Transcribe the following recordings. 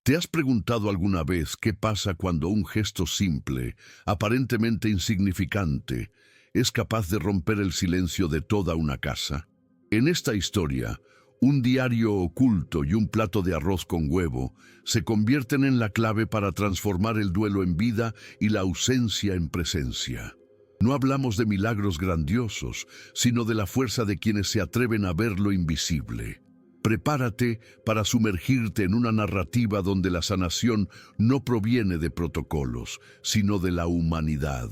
¿Te has preguntado alguna vez qué pasa cuando un gesto simple, aparentemente insignificante, es capaz de romper el silencio de toda una casa? En esta historia, un diario oculto y un plato de arroz con huevo se convierten en la clave para transformar el duelo en vida y la ausencia en presencia. No hablamos de milagros grandiosos, sino de la fuerza de quienes se atreven a ver lo invisible. Prepárate para sumergirte en una narrativa donde la sanación no proviene de protocolos, sino de la humanidad.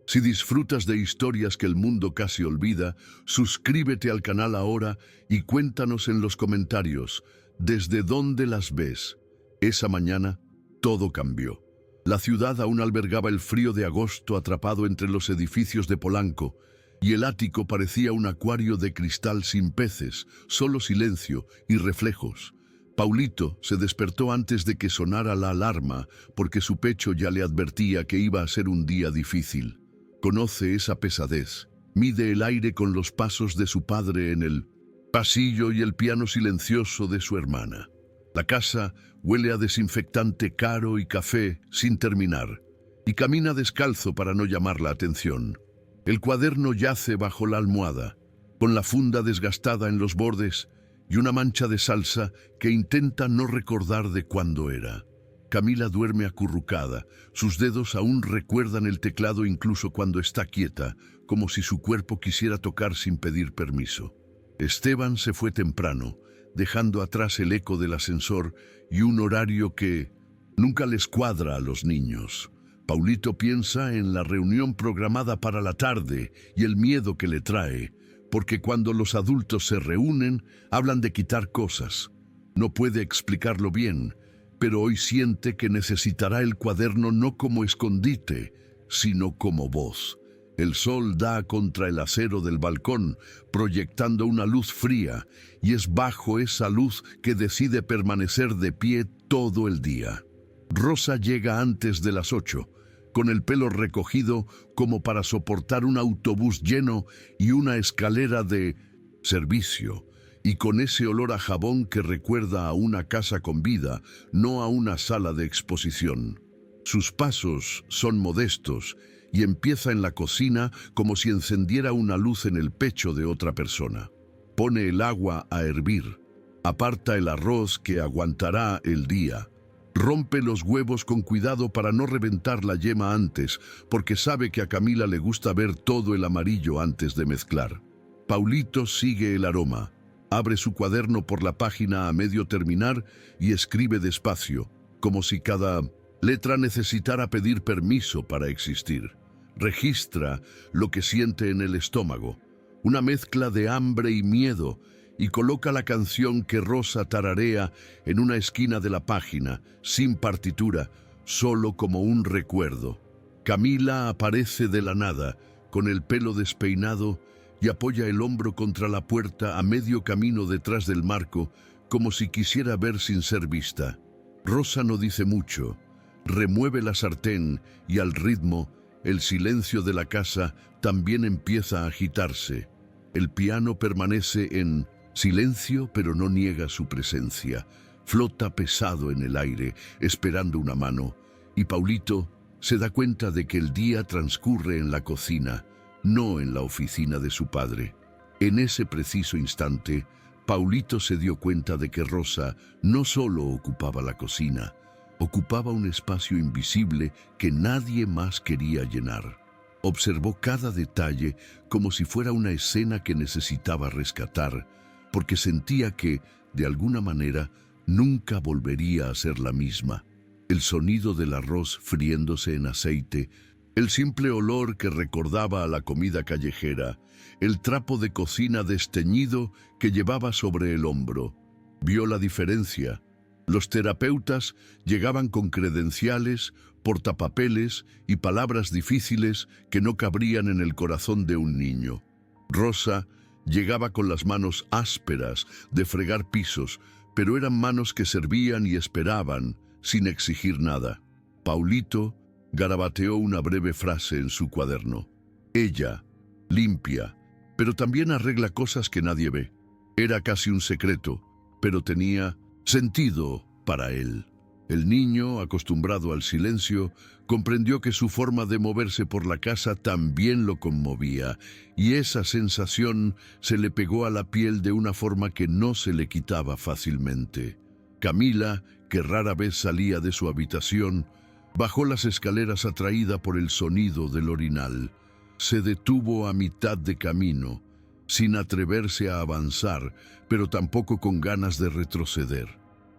Si disfrutas de historias que el mundo casi olvida, suscríbete al canal ahora y cuéntanos en los comentarios desde dónde las ves. Esa mañana, todo cambió. La ciudad aún albergaba el frío de agosto atrapado entre los edificios de Polanco, y el ático parecía un acuario de cristal sin peces, solo silencio y reflejos. Paulito se despertó antes de que sonara la alarma, porque su pecho ya le advertía que iba a ser un día difícil. Conoce esa pesadez. Mide el aire con los pasos de su padre en el pasillo y el piano silencioso de su hermana. La casa huele a desinfectante caro y café sin terminar, y camina descalzo para no llamar la atención. El cuaderno yace bajo la almohada, con la funda desgastada en los bordes y una mancha de salsa que intenta no recordar de cuándo era. Camila duerme acurrucada, sus dedos aún recuerdan el teclado incluso cuando está quieta, como si su cuerpo quisiera tocar sin pedir permiso. Esteban se fue temprano, dejando atrás el eco del ascensor y un horario que nunca les cuadra a los niños. Paulito piensa en la reunión programada para la tarde y el miedo que le trae, porque cuando los adultos se reúnen, hablan de quitar cosas. No puede explicarlo bien, pero hoy siente que necesitará el cuaderno no como escondite, sino como voz. El sol da contra el acero del balcón, proyectando una luz fría, y es bajo esa luz que decide permanecer de pie todo el día. Rosa llega antes de las 8, con el pelo recogido como para soportar un autobús lleno y una escalera de servicio, y con ese olor a jabón que recuerda a una casa con vida, no a una sala de exposición. Sus pasos son modestos y empieza en la cocina como si encendiera una luz en el pecho de otra persona. Pone el agua a hervir, aparta el arroz que aguantará el día. Rompe los huevos con cuidado para no reventar la yema antes, porque sabe que a Camila le gusta ver todo el amarillo antes de mezclar. Paulito sigue el aroma, abre su cuaderno por la página a medio terminar y escribe despacio, como si cada letra necesitara pedir permiso para existir. Registra lo que siente en el estómago, una mezcla de hambre y miedo, y coloca la canción que Rosa tararea en una esquina de la página, sin partitura, solo como un recuerdo. Camila aparece de la nada, con el pelo despeinado, y apoya el hombro contra la puerta a medio camino detrás del marco, como si quisiera ver sin ser vista. Rosa no dice mucho, remueve la sartén y al ritmo, el silencio de la casa también empieza a agitarse. El piano permanece en silencio, pero no niega su presencia. Flota pesado en el aire, esperando una mano, y Paulito se da cuenta de que el día transcurre en la cocina, no en la oficina de su padre. En ese preciso instante, Paulito se dio cuenta de que Rosa no solo ocupaba la cocina, ocupaba un espacio invisible que nadie más quería llenar. Observó cada detalle como si fuera una escena que necesitaba rescatar, porque sentía que, de alguna manera, nunca volvería a ser la misma. El sonido del arroz friéndose en aceite, el simple olor que recordaba a la comida callejera, el trapo de cocina desteñido que llevaba sobre el hombro. Vio la diferencia. Los terapeutas llegaban con credenciales, portapapeles y palabras difíciles que no cabrían en el corazón de un niño. Rosa llegaba con las manos ásperas de fregar pisos, pero eran manos que servían y esperaban, sin exigir nada. Paulito garabateó una breve frase en su cuaderno. Ella, limpia, pero también arregla cosas que nadie ve. Era casi un secreto, pero tenía sentido para él. El niño, acostumbrado al silencio, comprendió que su forma de moverse por la casa también lo conmovía, y esa sensación se le pegó a la piel de una forma que no se le quitaba fácilmente. Camila, que rara vez salía de su habitación, bajó las escaleras atraída por el sonido del orinal. Se detuvo a mitad de camino, sin atreverse a avanzar, pero tampoco con ganas de retroceder.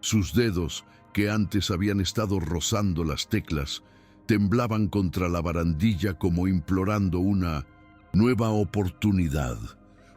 Sus dedos, que antes habían estado rozando las teclas, temblaban contra la barandilla como implorando una nueva oportunidad.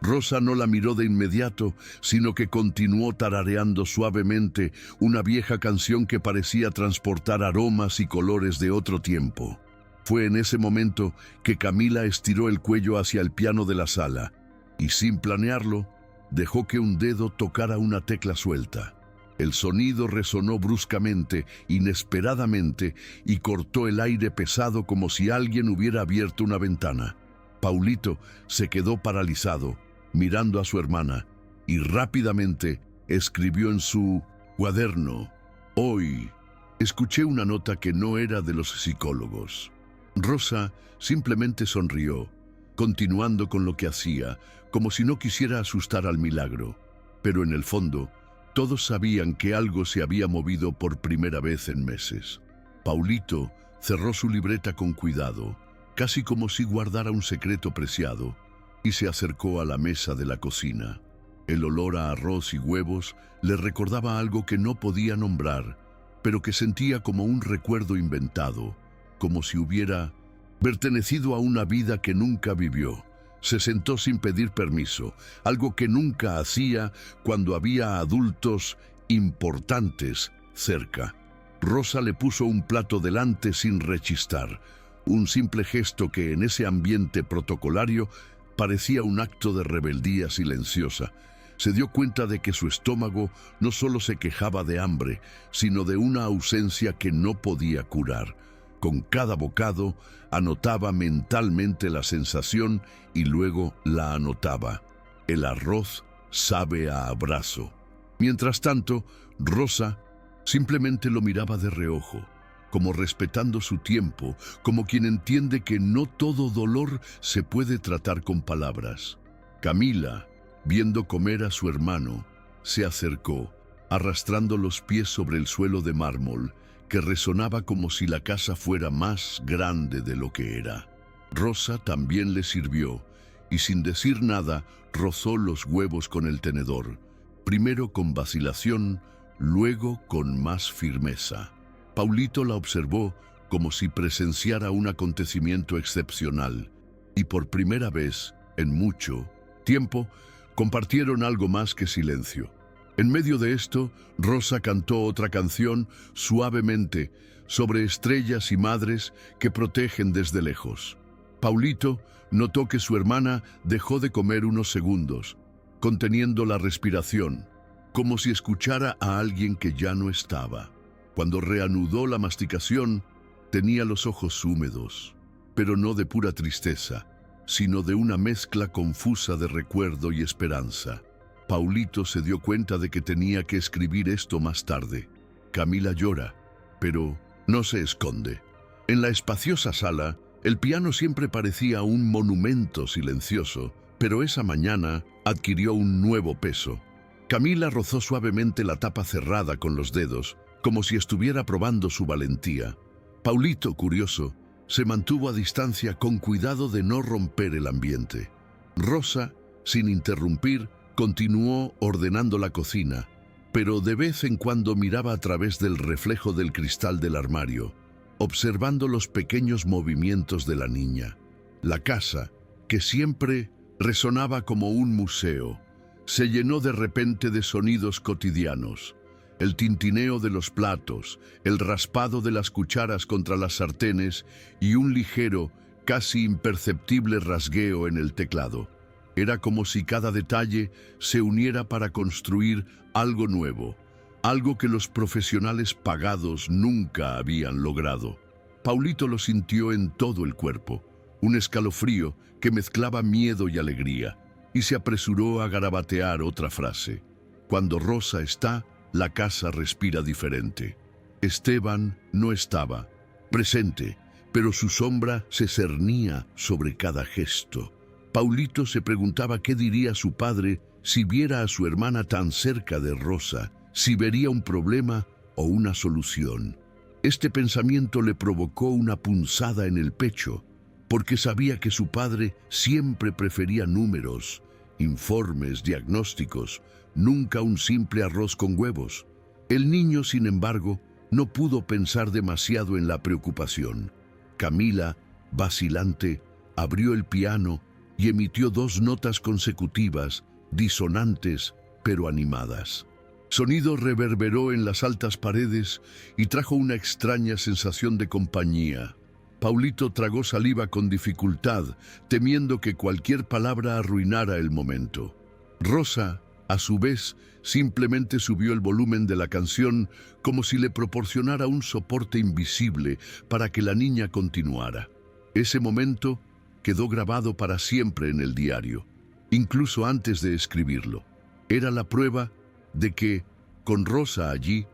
Rosa no la miró de inmediato, sino que continuó tarareando suavemente una vieja canción que parecía transportar aromas y colores de otro tiempo. Fue en ese momento que Camila estiró el cuello hacia el piano de la sala y, sin planearlo, dejó que un dedo tocara una tecla suelta. El sonido resonó bruscamente, inesperadamente, y cortó el aire pesado como si alguien hubiera abierto una ventana. Paulito se quedó paralizado, mirando a su hermana, y rápidamente escribió en su cuaderno: «Hoy escuché una nota que no era de los psicólogos». Rosa simplemente sonrió, continuando con lo que hacía, como si no quisiera asustar al milagro. Pero en el fondo, todos sabían que algo se había movido por primera vez en meses. Paulito cerró su libreta con cuidado, casi como si guardara un secreto preciado, y se acercó a la mesa de la cocina. El olor a arroz y huevos le recordaba algo que no podía nombrar, pero que sentía como un recuerdo inventado, como si hubiera pertenecido a una vida que nunca vivió. Se sentó sin pedir permiso, algo que nunca hacía cuando había adultos importantes cerca. Rosa le puso un plato delante sin rechistar, un simple gesto que en ese ambiente protocolario parecía un acto de rebeldía silenciosa. Se dio cuenta de que su estómago no solo se quejaba de hambre, sino de una ausencia que no podía curar. Con cada bocado anotaba mentalmente la sensación y luego la anotaba. El arroz sabe a abrazo. Mientras tanto, Rosa simplemente lo miraba de reojo, como respetando su tiempo, como quien entiende que no todo dolor se puede tratar con palabras. Camila, viendo comer a su hermano, se acercó, arrastrando los pies sobre el suelo de mármol, que resonaba como si la casa fuera más grande de lo que era. Rosa también le sirvió, y sin decir nada, rozó los huevos con el tenedor, primero con vacilación, luego con más firmeza. Paulito la observó como si presenciara un acontecimiento excepcional, y por primera vez, en mucho tiempo, compartieron algo más que silencio. En medio de esto, Rosa cantó otra canción suavemente sobre estrellas y madres que protegen desde lejos. Paulito notó que su hermana dejó de comer unos segundos, conteniendo la respiración, como si escuchara a alguien que ya no estaba. Cuando reanudó la masticación, tenía los ojos húmedos, pero no de pura tristeza, sino de una mezcla confusa de recuerdo y esperanza. Paulito se dio cuenta de que tenía que escribir esto más tarde. Camila llora, pero no se esconde. En la espaciosa sala, el piano siempre parecía un monumento silencioso, pero esa mañana adquirió un nuevo peso. Camila rozó suavemente la tapa cerrada con los dedos, como si estuviera probando su valentía. Paulito, curioso, se mantuvo a distancia con cuidado de no romper el ambiente. Rosa, sin interrumpir, continuó ordenando la cocina, pero de vez en cuando miraba a través del reflejo del cristal del armario, observando los pequeños movimientos de la niña. La casa, que siempre resonaba como un museo, se llenó de repente de sonidos cotidianos. El tintineo de los platos, el raspado de las cucharas contra las sartenes y un ligero, casi imperceptible rasgueo en el teclado. Era como si cada detalle se uniera para construir algo nuevo, algo que los profesionales pagados nunca habían logrado. Paulito lo sintió en todo el cuerpo, un escalofrío que mezclaba miedo y alegría, y se apresuró a garabatear otra frase. Cuando Rosa está, la casa respira diferente. Esteban no estaba presente, pero su sombra se cernía sobre cada gesto. Paulito se preguntaba qué diría su padre si viera a su hermana tan cerca de Rosa, si vería un problema o una solución. Este pensamiento le provocó una punzada en el pecho, porque sabía que su padre siempre prefería números, informes, diagnósticos, nunca un simple arroz con huevos. El niño, sin embargo, no pudo pensar demasiado en la preocupación. Camila, vacilante, abrió el piano y emitió 2 notas consecutivas, disonantes pero animadas. Sonido reverberó en las altas paredes y trajo una extraña sensación de compañía. Paulito tragó saliva con dificultad, temiendo que cualquier palabra arruinara el momento. Rosa, a su vez, simplemente subió el volumen de la canción como si le proporcionara un soporte invisible para que la niña continuara. Ese momento quedó grabado para siempre en el diario, incluso antes de escribirlo. Era la prueba de que, con Rosa allí,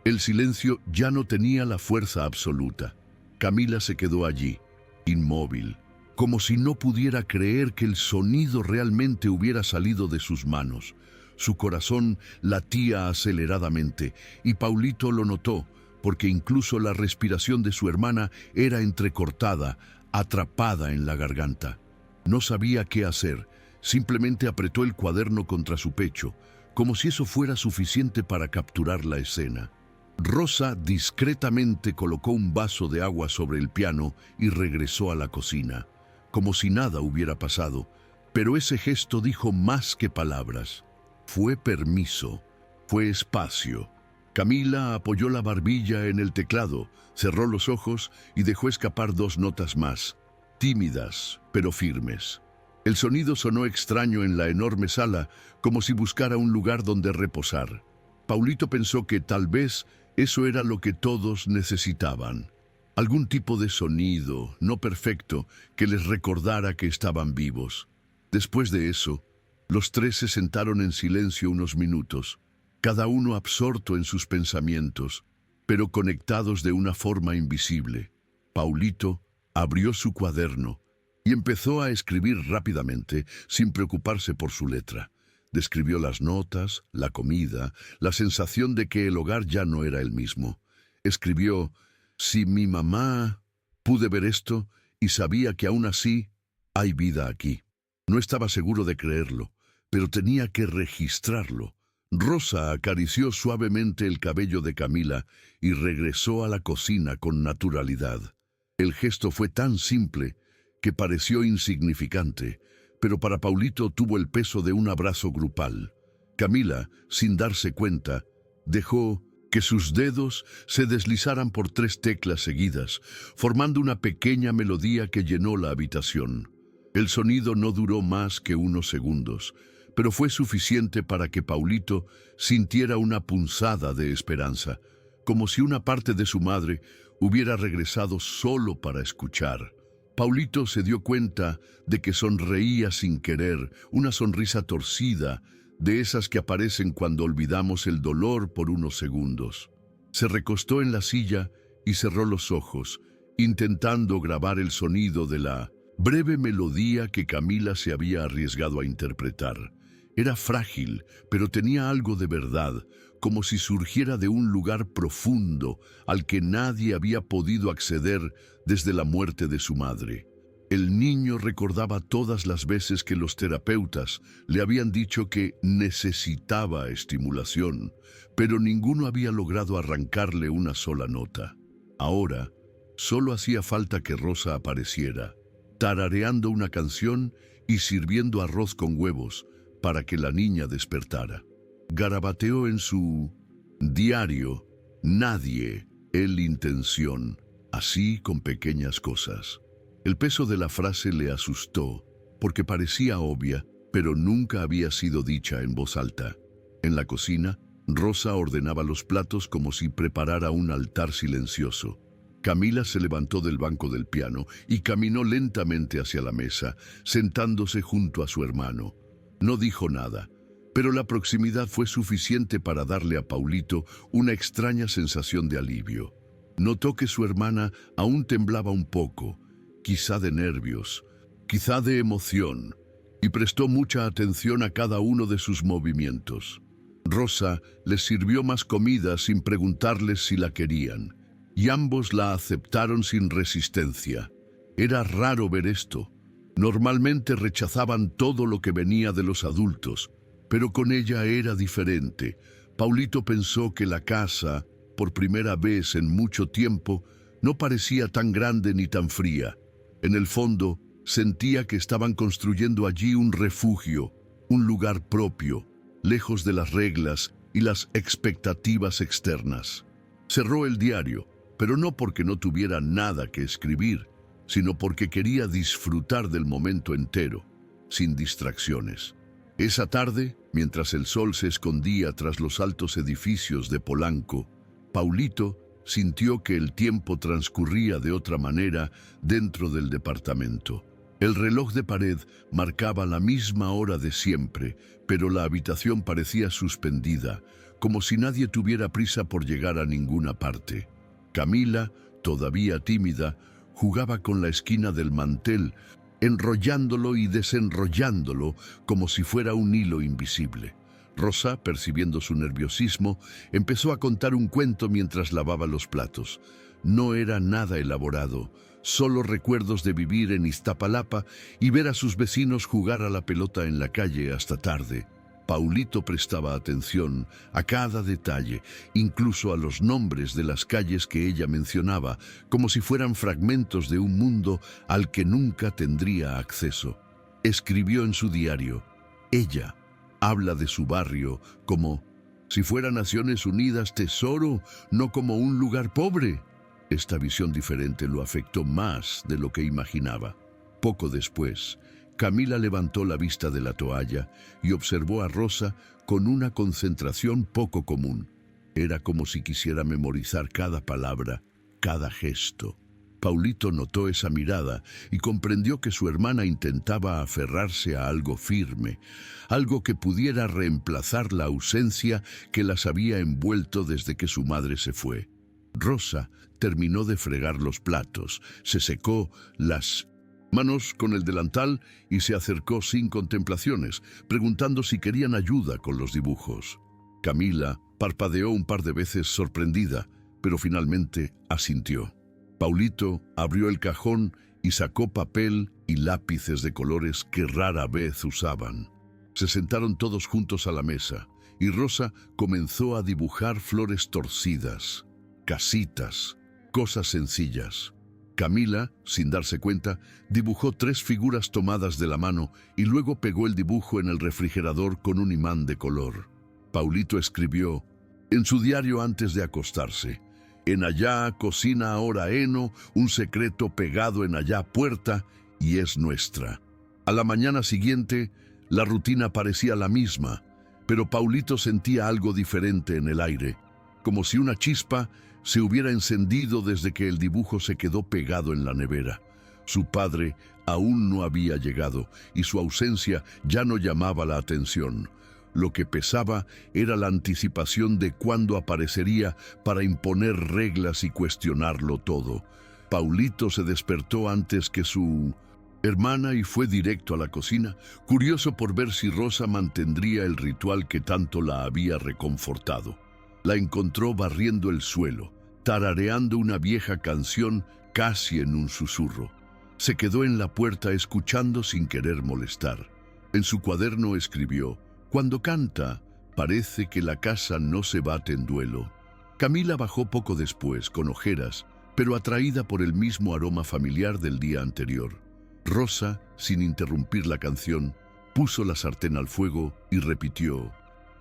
el silencio ya no tenía la fuerza absoluta. Camila se quedó allí, inmóvil, como si no pudiera creer que el sonido realmente hubiera salido de sus manos. Su corazón latía aceleradamente, y Paulito lo notó, porque incluso la respiración de su hermana era entrecortada, atrapada en la garganta. No sabía qué hacer, simplemente apretó el cuaderno contra su pecho, como si eso fuera suficiente para capturar la escena. Rosa discretamente colocó un vaso de agua sobre el piano y regresó a la cocina, como si nada hubiera pasado, pero ese gesto dijo más que palabras. Fue permiso, fue espacio. Camila apoyó la barbilla en el teclado, cerró los ojos y dejó escapar 2 notas más, tímidas pero firmes. El sonido sonó extraño en la enorme sala, como si buscara un lugar donde reposar. Paulito pensó que tal vez eso era lo que todos necesitaban. Algún tipo de sonido, no perfecto, que les recordara que estaban vivos. Después de eso, los 3 se sentaron en silencio unos minutos, cada uno absorto en sus pensamientos, pero conectados de una forma invisible. Paulito abrió su cuaderno y empezó a escribir rápidamente, sin preocuparse por su letra. Describió las notas, la comida, la sensación de que el hogar ya no era el mismo. Escribió: si mi mamá... Pude ver esto y sabía que aún así hay vida aquí. No estaba seguro de creerlo, pero tenía que registrarlo. Rosa acarició suavemente el cabello de Camila y regresó a la cocina con naturalidad. El gesto fue tan simple que pareció insignificante, pero para Paulito tuvo el peso de un abrazo grupal. Camila, sin darse cuenta, dejó que sus dedos se deslizaran por 3 teclas seguidas, formando una pequeña melodía que llenó la habitación. El sonido no duró más que unos segundos, pero fue suficiente para que Paulito sintiera una punzada de esperanza, como si una parte de su madre hubiera regresado solo para escuchar. Paulito se dio cuenta de que sonreía sin querer, una sonrisa torcida, de esas que aparecen cuando olvidamos el dolor por unos segundos. Se recostó en la silla y cerró los ojos, intentando grabar el sonido de la breve melodía que Camila se había arriesgado a interpretar. Era frágil, pero tenía algo de verdad, como si surgiera de un lugar profundo al que nadie había podido acceder desde la muerte de su madre. El niño recordaba todas las veces que los terapeutas le habían dicho que necesitaba estimulación, pero ninguno había logrado arrancarle una sola nota. Ahora, solo hacía falta que Rosa apareciera, tarareando una canción y sirviendo arroz con huevos para que la niña despertara. Garabateó en su diario: nadie, él intención, así con pequeñas cosas. El peso de la frase le asustó, porque parecía obvia, pero nunca había sido dicha en voz alta. En la cocina, Rosa ordenaba los platos como si preparara un altar silencioso. Camila se levantó del banco del piano y caminó lentamente hacia la mesa, sentándose junto a su hermano. No dijo nada, Pero la proximidad fue suficiente para darle a Paulito una extraña sensación de alivio. Notó que su hermana aún temblaba un poco, quizá de nervios, quizá de emoción, y prestó mucha atención a cada uno de sus movimientos. Rosa les sirvió más comida sin preguntarles si la querían, y ambos la aceptaron sin resistencia. Era raro ver esto. Normalmente rechazaban todo lo que venía de los adultos, pero con ella era diferente. Paulito pensó que la casa, por primera vez en mucho tiempo, no parecía tan grande ni tan fría. En el fondo, sentía que estaban construyendo allí un refugio, un lugar propio, lejos de las reglas y las expectativas externas. Cerró el diario, pero no porque no tuviera nada que escribir, sino porque quería disfrutar del momento entero, sin distracciones. Esa tarde, mientras el sol se escondía tras los altos edificios de Polanco, Paulito sintió que el tiempo transcurría de otra manera dentro del departamento. El reloj de pared marcaba la misma hora de siempre, pero la habitación parecía suspendida, como si nadie tuviera prisa por llegar a ninguna parte. Camila, todavía tímida, jugaba con la esquina del mantel, enrollándolo y desenrollándolo como si fuera un hilo invisible. Rosa, percibiendo su nerviosismo, empezó a contar un cuento mientras lavaba los platos. No era nada elaborado, solo recuerdos de vivir en Iztapalapa y ver a sus vecinos jugar a la pelota en la calle hasta tarde. Paulito prestaba atención a cada detalle, incluso a los nombres de las calles que ella mencionaba, como si fueran fragmentos de un mundo al que nunca tendría acceso. Escribió en su diario: ella habla de su barrio como si fuera Naciones Unidas tesoro, no como un lugar pobre. Esta visión diferente lo afectó más de lo que imaginaba. Poco después, Camila levantó la vista de la toalla y observó a Rosa con una concentración poco común. Era como si quisiera memorizar cada palabra, cada gesto. Paulito notó esa mirada y comprendió que su hermana intentaba aferrarse a algo firme, algo que pudiera reemplazar la ausencia que las había envuelto desde que su madre se fue. Rosa terminó de fregar los platos, se secó las manos con el delantal y se acercó sin contemplaciones, preguntando si querían ayuda con los dibujos. Camila parpadeó un par de veces sorprendida, pero finalmente asintió. Paulito abrió el cajón y sacó papel y lápices de colores que rara vez usaban. Se sentaron todos juntos a la mesa y Rosa comenzó a dibujar flores torcidas, casitas, cosas sencillas. Camila, sin darse cuenta, dibujó 3 figuras tomadas de la mano y luego pegó el dibujo en el refrigerador con un imán de color. Paulito escribió en su diario antes de acostarse: en allá cocina ahora heno, un secreto pegado en allá puerta, y es nuestra. A la mañana siguiente, la rutina parecía la misma, pero Paulito sentía algo diferente en el aire, como si una chispa se hubiera encendido desde que el dibujo se quedó pegado en la nevera. Su padre aún no había llegado y su ausencia ya no llamaba la atención. Lo que pesaba era la anticipación de cuándo aparecería para imponer reglas y cuestionarlo todo. Paulito se despertó antes que su hermana y fue directo a la cocina, curioso por ver si Rosa mantendría el ritual que tanto la había reconfortado. La encontró barriendo el suelo, tarareando una vieja canción casi en un susurro. Se quedó en la puerta escuchando sin querer molestar. En su cuaderno escribió: cuando canta, parece que la casa no se bate en duelo. Camila bajó poco después, con ojeras, pero atraída por el mismo aroma familiar del día anterior. Rosa, sin interrumpir la canción, puso la sartén al fuego y repitió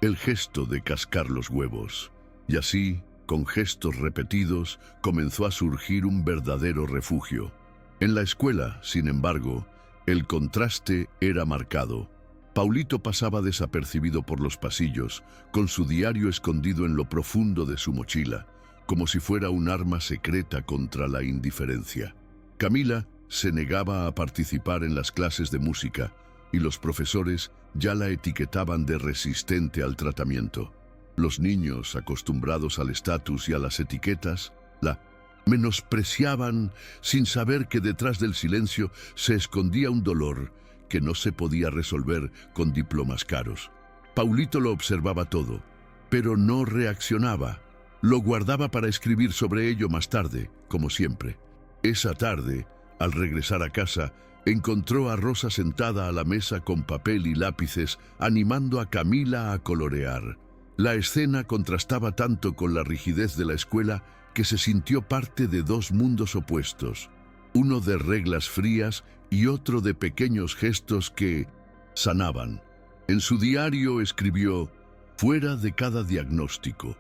el gesto de cascar los huevos. Y así, con gestos repetidos, comenzó a surgir un verdadero refugio. En la escuela, sin embargo, el contraste era marcado. Paulito pasaba desapercibido por los pasillos, con su diario escondido en lo profundo de su mochila, como si fuera un arma secreta contra la indiferencia. Camila se negaba a participar en las clases de música, y los profesores ya la etiquetaban de resistente al tratamiento. Los niños, acostumbrados al estatus y a las etiquetas, la menospreciaban sin saber que detrás del silencio se escondía un dolor que no se podía resolver con diplomas caros. Paulito lo observaba todo, pero no reaccionaba. Lo guardaba para escribir sobre ello más tarde, como siempre. Esa tarde, al regresar a casa, encontró a Rosa sentada a la mesa con papel y lápices, animando a Camila a colorear. La escena contrastaba tanto con la rigidez de la escuela que se sintió parte de dos mundos opuestos, uno de reglas frías y otro de pequeños gestos que sanaban. En su diario escribió: fuera de cada diagnóstico,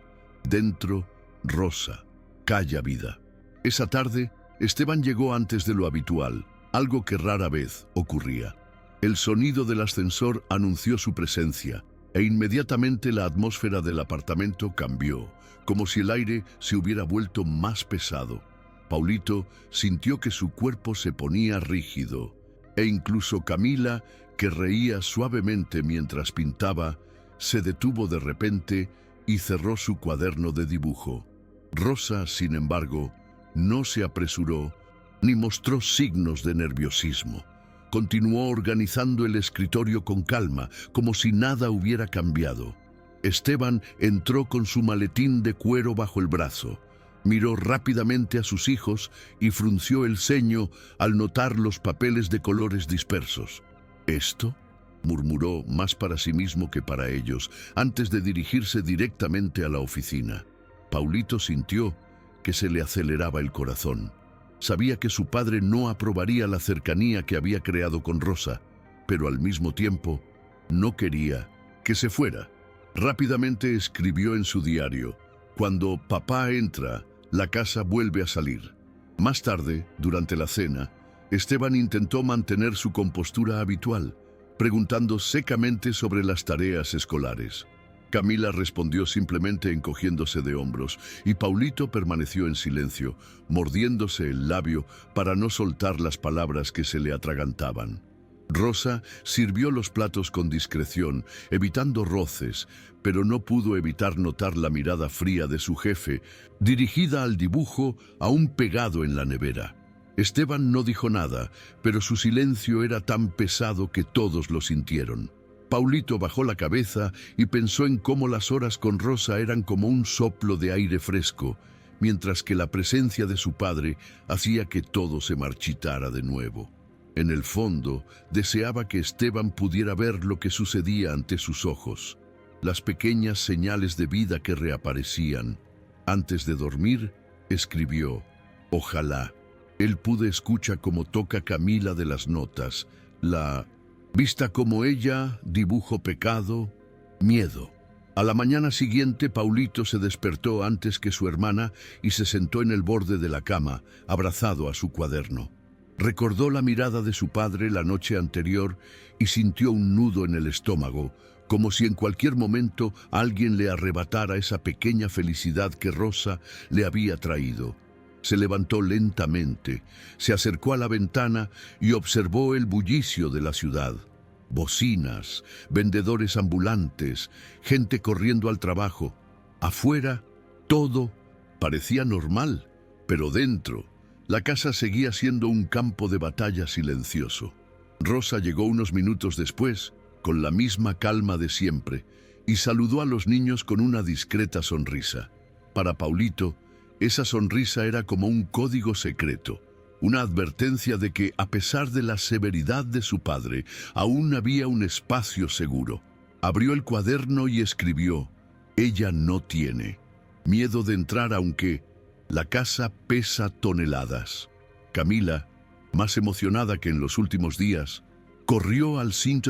dentro, Rosa, calla vida. Esa tarde, Esteban llegó antes de lo habitual, algo que rara vez ocurría. El sonido del ascensor anunció su presencia, e inmediatamente la atmósfera del apartamento cambió, como si el aire se hubiera vuelto más pesado. Paulito sintió que su cuerpo se ponía rígido, e incluso Camila, que reía suavemente mientras pintaba, se detuvo de repente y cerró su cuaderno de dibujo. Rosa, sin embargo, no se apresuró ni mostró signos de nerviosismo. Continuó organizando el escritorio con calma, como si nada hubiera cambiado. Esteban entró con su maletín de cuero bajo el brazo. Miró rápidamente a sus hijos y frunció el ceño al notar los papeles de colores dispersos. ¿Esto?, murmuró más para sí mismo que para ellos, antes de dirigirse directamente a la oficina. Paulito sintió que se le aceleraba el corazón. Sabía que su padre no aprobaría la cercanía que había creado con Rosa, pero al mismo tiempo no quería que se fuera. Rápidamente escribió en su diario: cuando papá entra, la casa vuelve a salir. Más tarde, durante la cena, Esteban intentó mantener su compostura habitual, preguntando secamente sobre las tareas escolares. Camila respondió simplemente encogiéndose de hombros, y Paulito permaneció en silencio, mordiéndose el labio para no soltar las palabras que se le atragantaban. Rosa sirvió los platos con discreción, evitando roces, pero no pudo evitar notar la mirada fría de su jefe, dirigida al dibujo aún pegado en la nevera. Esteban no dijo nada, pero su silencio era tan pesado que todos lo sintieron. Paulito bajó la cabeza y pensó en cómo las horas con Rosa eran como un soplo de aire fresco, mientras que la presencia de su padre hacía que todo se marchitara de nuevo. En el fondo, deseaba que Esteban pudiera ver lo que sucedía ante sus ojos, las pequeñas señales de vida que reaparecían. Antes de dormir, escribió: ojalá él pude escuchar cómo toca Camila de las notas, la vista como ella, dibujo pecado, miedo. A la mañana siguiente, Paulito se despertó antes que su hermana y se sentó en el borde de la cama, abrazado a su cuaderno. Recordó la mirada de su padre la noche anterior y sintió un nudo en el estómago, como si en cualquier momento alguien le arrebatara esa pequeña felicidad que Rosa le había traído. Se levantó lentamente, se acercó a la ventana y observó el bullicio de la ciudad. Bocinas, vendedores ambulantes, gente corriendo al trabajo. Afuera, todo parecía normal, pero dentro, la casa seguía siendo un campo de batalla silencioso. Rosa llegó unos minutos después, con la misma calma de siempre, y saludó a los niños con una discreta sonrisa. Para Paulito, esa sonrisa era como un código secreto, una advertencia de que, a pesar de la severidad de su padre, aún había un espacio seguro. Abrió el cuaderno y escribió: ella no tiene miedo de entrar aunque la casa pesa toneladas. Camila, más emocionada que en los últimos días, corrió al Saint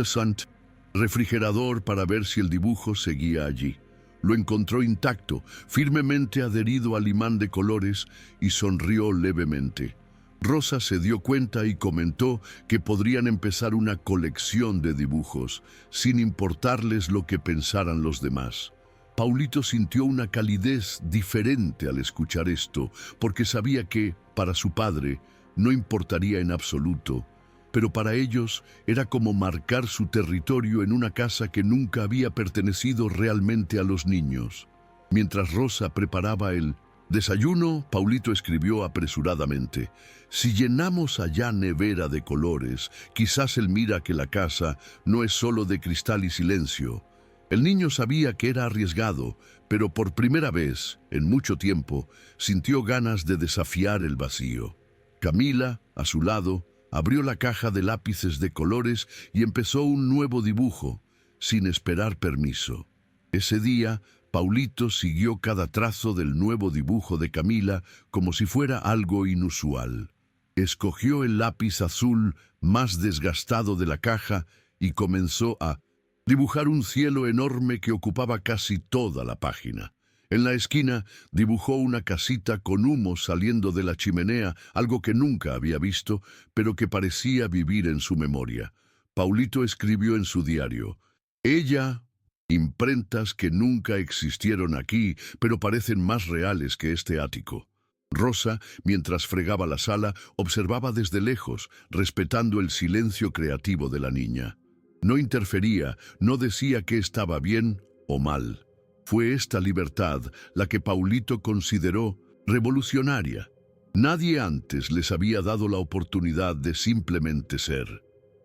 refrigerador para ver si el dibujo seguía allí. Lo encontró intacto, firmemente adherido al imán de colores, y sonrió levemente. Rosa se dio cuenta y comentó que podrían empezar una colección de dibujos, sin importarles lo que pensaran los demás. Paulito sintió una calidez diferente al escuchar esto, porque sabía que, para su padre, no importaría en absoluto, pero para ellos era como marcar su territorio en una casa que nunca había pertenecido realmente a los niños. Mientras Rosa preparaba el desayuno, Paulito escribió apresuradamente: «Si llenamos allá nevera de colores, quizás él mira que la casa no es solo de cristal y silencio». El niño sabía que era arriesgado, pero por primera vez, en mucho tiempo, sintió ganas de desafiar el vacío. Camila, a su lado, abrió la caja de lápices de colores y empezó un nuevo dibujo, sin esperar permiso. Ese día, Paulito siguió cada trazo del nuevo dibujo de Camila como si fuera algo inusual. Escogió el lápiz azul más desgastado de la caja y comenzó a dibujar un cielo enorme que ocupaba casi toda la página. En la esquina dibujó una casita con humo saliendo de la chimenea, algo que nunca había visto, pero que parecía vivir en su memoria. Paulito escribió en su diario: «Ella, imprentas que nunca existieron aquí, pero parecen más reales que este ático». Rosa, mientras fregaba la sala, observaba desde lejos, respetando el silencio creativo de la niña. No interfería, no decía que estaba bien o mal. Fue esta libertad la que Paulito consideró revolucionaria. Nadie antes les había dado la oportunidad de simplemente ser.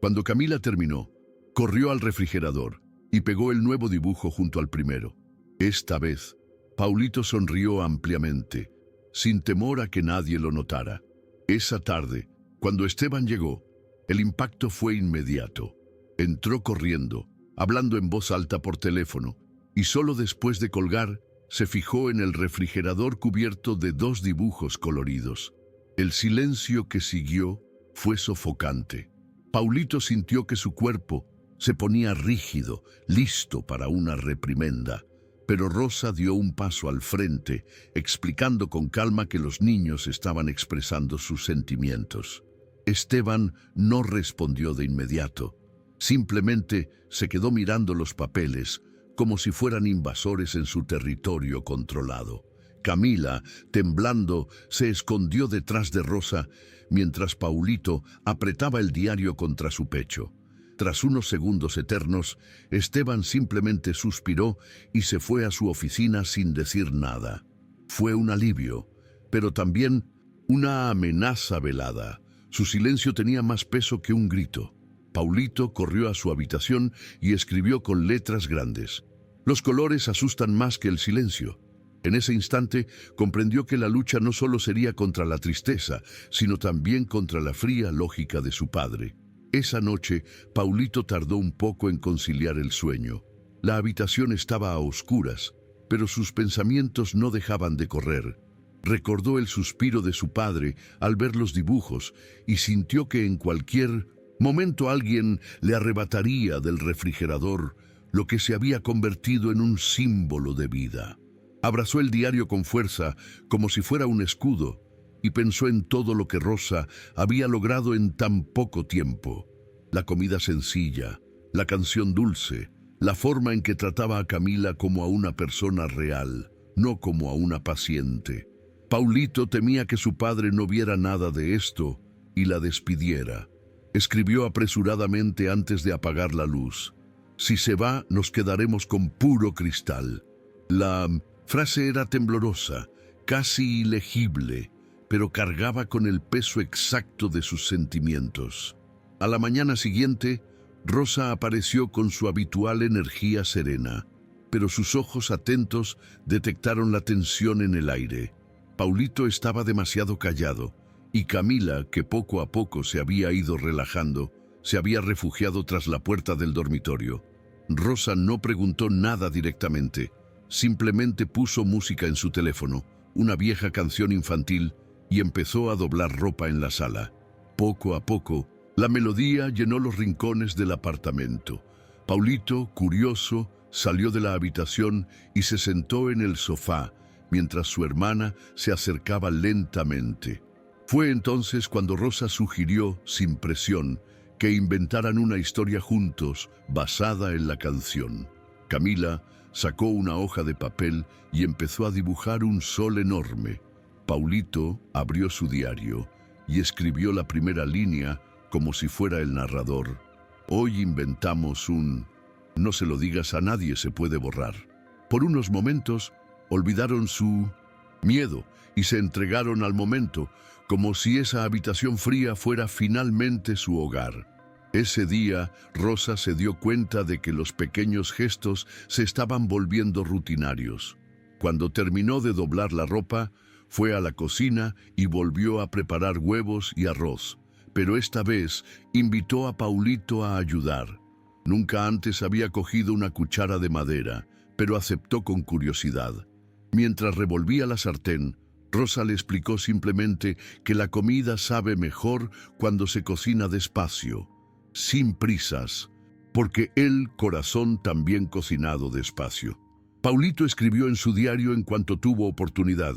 Cuando Camila terminó, corrió al refrigerador y pegó el nuevo dibujo junto al primero. Esta vez, Paulito sonrió ampliamente, sin temor a que nadie lo notara. Esa tarde, cuando Esteban llegó, el impacto fue inmediato. Entró corriendo, hablando en voz alta por teléfono, y solo después de colgar, se fijó en el refrigerador cubierto de 2 dibujos coloridos. El silencio que siguió fue sofocante. Paulito sintió que su cuerpo se ponía rígido, listo para una reprimenda. Pero Rosa dio un paso al frente, explicando con calma que los niños estaban expresando sus sentimientos. Esteban no respondió de inmediato. Simplemente se quedó mirando los papeles, como si fueran invasores en su territorio controlado. Camila, temblando, se escondió detrás de Rosa, mientras Paulito apretaba el diario contra su pecho. Tras unos segundos eternos, Esteban simplemente suspiró y se fue a su oficina sin decir nada. Fue un alivio, pero también una amenaza velada. Su silencio tenía más peso que un grito. Paulito corrió a su habitación y escribió con letras grandes: «Los colores asustan más que el silencio». En ese instante comprendió que la lucha no solo sería contra la tristeza, sino también contra la fría lógica de su padre. Esa noche, Paulito tardó un poco en conciliar el sueño. La habitación estaba a oscuras, pero sus pensamientos no dejaban de correr. Recordó el suspiro de su padre al ver los dibujos y sintió que en cualquier momento alguien le arrebataría del refrigerador lo que se había convertido en un símbolo de vida. Abrazó el diario con fuerza, como si fuera un escudo, y pensó en todo lo que Rosa había logrado en tan poco tiempo. La comida sencilla, la canción dulce, la forma en que trataba a Camila como a una persona real, no como a una paciente. Paulito temía que su padre no viera nada de esto y la despidiera. Escribió apresuradamente antes de apagar la luz: «Si se va, nos quedaremos con puro cristal». La frase era temblorosa, casi ilegible, pero cargaba con el peso exacto de sus sentimientos. A la mañana siguiente, Rosa apareció con su habitual energía serena, pero sus ojos atentos detectaron la tensión en el aire. Paulito estaba demasiado callado, y Camila, que poco a poco se había ido relajando, se había refugiado tras la puerta del dormitorio. Rosa no preguntó nada directamente, simplemente puso música en su teléfono, una vieja canción infantil, y empezó a doblar ropa en la sala. Poco a poco, la melodía llenó los rincones del apartamento. Paulito, curioso, salió de la habitación y se sentó en el sofá, mientras su hermana se acercaba lentamente. Fue entonces cuando Rosa sugirió, sin presión, que inventaran una historia juntos basada en la canción. Camila sacó una hoja de papel y empezó a dibujar un sol enorme. Paulito abrió su diario y escribió la primera línea como si fuera el narrador. Hoy inventamos un "no se lo digas a nadie, se puede borrar". Por unos momentos olvidaron su miedo y se entregaron al momento, como si esa habitación fría fuera finalmente su hogar. Ese día, Rosa se dio cuenta de que los pequeños gestos se estaban volviendo rutinarios. Cuando terminó de doblar la ropa, fue a la cocina y volvió a preparar huevos y arroz, pero esta vez invitó a Paulito a ayudar. Nunca antes había cogido una cuchara de madera, pero aceptó con curiosidad. Mientras revolvía la sartén, Rosa le explicó simplemente que la comida sabe mejor cuando se cocina despacio, sin prisas, porque el corazón también cocinado despacio. Paulito escribió en su diario en cuanto tuvo oportunidad.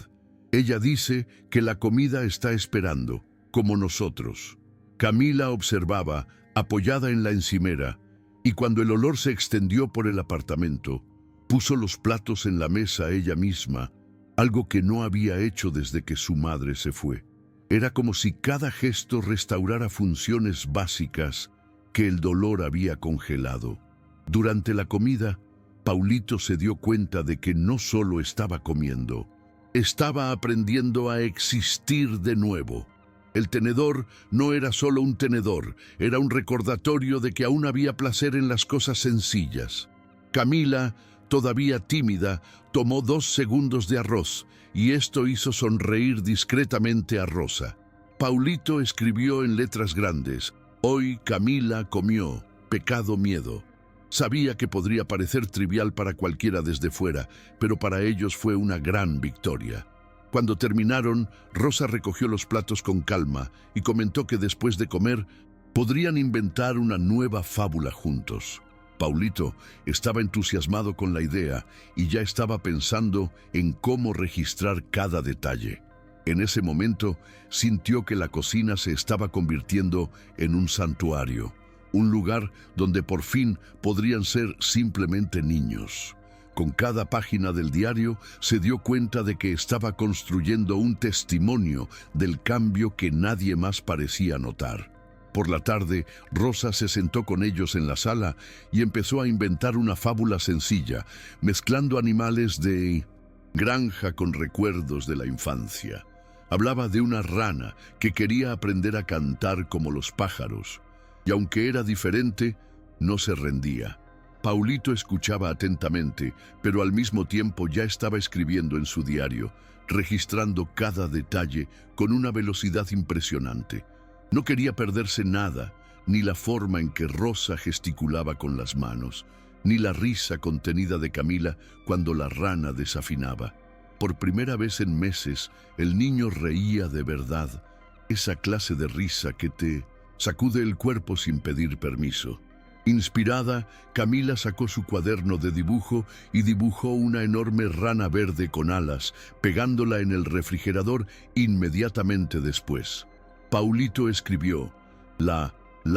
Ella dice que la comida está esperando, como nosotros. Camila observaba, apoyada en la encimera, y cuando el olor se extendió por el apartamento, puso los platos en la mesa ella misma, algo que no había hecho desde que su madre se fue. Era como si cada gesto restaurara funciones básicas que el dolor había congelado. Durante la comida, Paulito se dio cuenta de que no solo estaba comiendo, estaba aprendiendo a existir de nuevo. El tenedor no era solo un tenedor, era un recordatorio de que aún había placer en las cosas sencillas. Camila, todavía tímida, tomó 2 segundos de arroz, y esto hizo sonreír discretamente a Rosa. Paulito escribió en letras grandes: "Hoy Camila comió, pecado miedo". Sabía que podría parecer trivial para cualquiera desde fuera, pero para ellos fue una gran victoria. Cuando terminaron, Rosa recogió los platos con calma y comentó que después de comer podrían inventar una nueva fábula juntos. Paulito estaba entusiasmado con la idea y ya estaba pensando en cómo registrar cada detalle. En ese momento sintió que la cocina se estaba convirtiendo en un santuario, un lugar donde por fin podrían ser simplemente niños. Con cada página del diario se dio cuenta de que estaba construyendo un testimonio del cambio que nadie más parecía notar. Por la tarde, Rosa se sentó con ellos en la sala y empezó a inventar una fábula sencilla, mezclando animales de granja con recuerdos de la infancia. Hablaba de una rana que quería aprender a cantar como los pájaros, y aunque era diferente, no se rendía. Paulito escuchaba atentamente, pero al mismo tiempo ya estaba escribiendo en su diario, registrando cada detalle con una velocidad impresionante. No quería perderse nada, ni la forma en que Rosa gesticulaba con las manos, ni la risa contenida de Camila cuando la rana desafinaba. Por primera vez en meses, el niño reía de verdad, esa clase de risa que te sacude el cuerpo sin pedir permiso. Inspirada, Camila sacó su cuaderno de dibujo y dibujó una enorme rana verde con alas, pegándola en el refrigerador inmediatamente después. Paulito escribió: La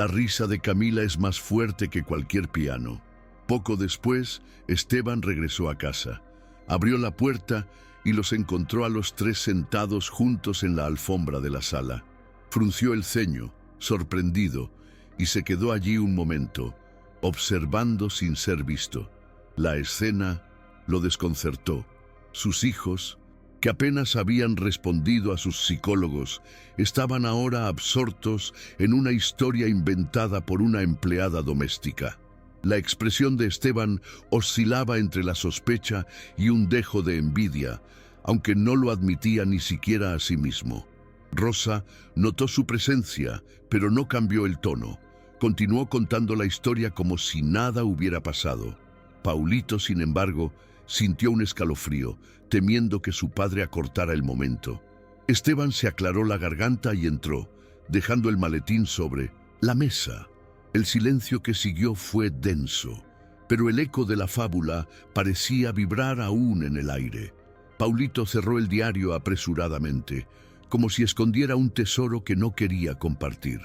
risa de Camila es más fuerte que cualquier piano. Poco después, Esteban regresó a casa. Abrió la puerta y los encontró a los 3 sentados juntos en la alfombra de la sala. Frunció el ceño, sorprendido, y se quedó allí un momento, observando sin ser visto. La escena lo desconcertó. Sus hijos, que apenas habían respondido a sus psicólogos, estaban ahora absortos en una historia inventada por una empleada doméstica. La expresión de Esteban oscilaba entre la sospecha y un dejo de envidia, aunque no lo admitía ni siquiera a sí mismo. Rosa notó su presencia, pero no cambió el tono. Continuó contando la historia como si nada hubiera pasado. Paulito, sin embargo, sintió un escalofrío, temiendo que su padre acortara el momento. Esteban se aclaró la garganta y entró, dejando el maletín sobre la mesa. El silencio que siguió fue denso, pero el eco de la fábula parecía vibrar aún en el aire. Paulito cerró el diario apresuradamente, como si escondiera un tesoro que no quería compartir.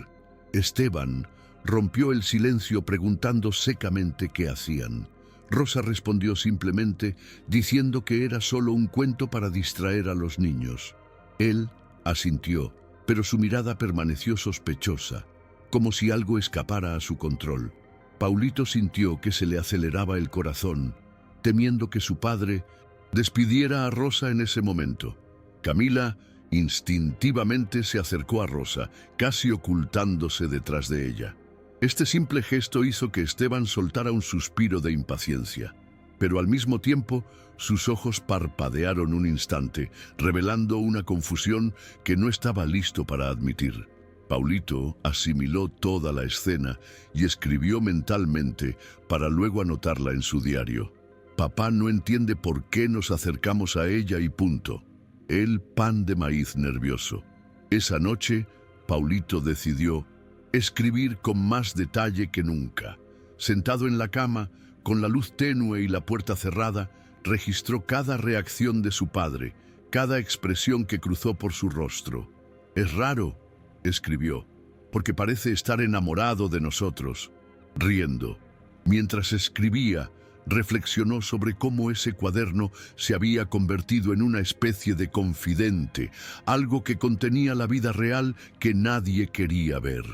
Esteban rompió el silencio preguntando secamente qué hacían. Rosa respondió simplemente diciendo que era solo un cuento para distraer a los niños. Él asintió, pero su mirada permaneció sospechosa. como si algo escapara a su control. Paulito sintió que se le aceleraba el corazón, temiendo que su padre despidiera a Rosa en ese momento. Camila instintivamente se acercó a Rosa, casi ocultándose detrás de ella. Este simple gesto hizo que Esteban soltara un suspiro de impaciencia, pero al mismo tiempo sus ojos parpadearon un instante, revelando una confusión que no estaba listo para admitir. Paulito asimiló toda la escena y escribió mentalmente para luego anotarla en su diario. Papá no entiende por qué nos acercamos a ella y punto. El pan de maíz nervioso. Esa noche, Paulito decidió escribir con más detalle que nunca. Sentado en la cama, con la luz tenue y la puerta cerrada, registró cada reacción de su padre, cada expresión que cruzó por su rostro. «Es raro», escribió, «porque parece estar enamorado de nosotros». Riendo. Mientras escribía, reflexionó sobre cómo ese cuaderno se había convertido en una especie de confidente, algo que contenía la vida real que nadie quería ver.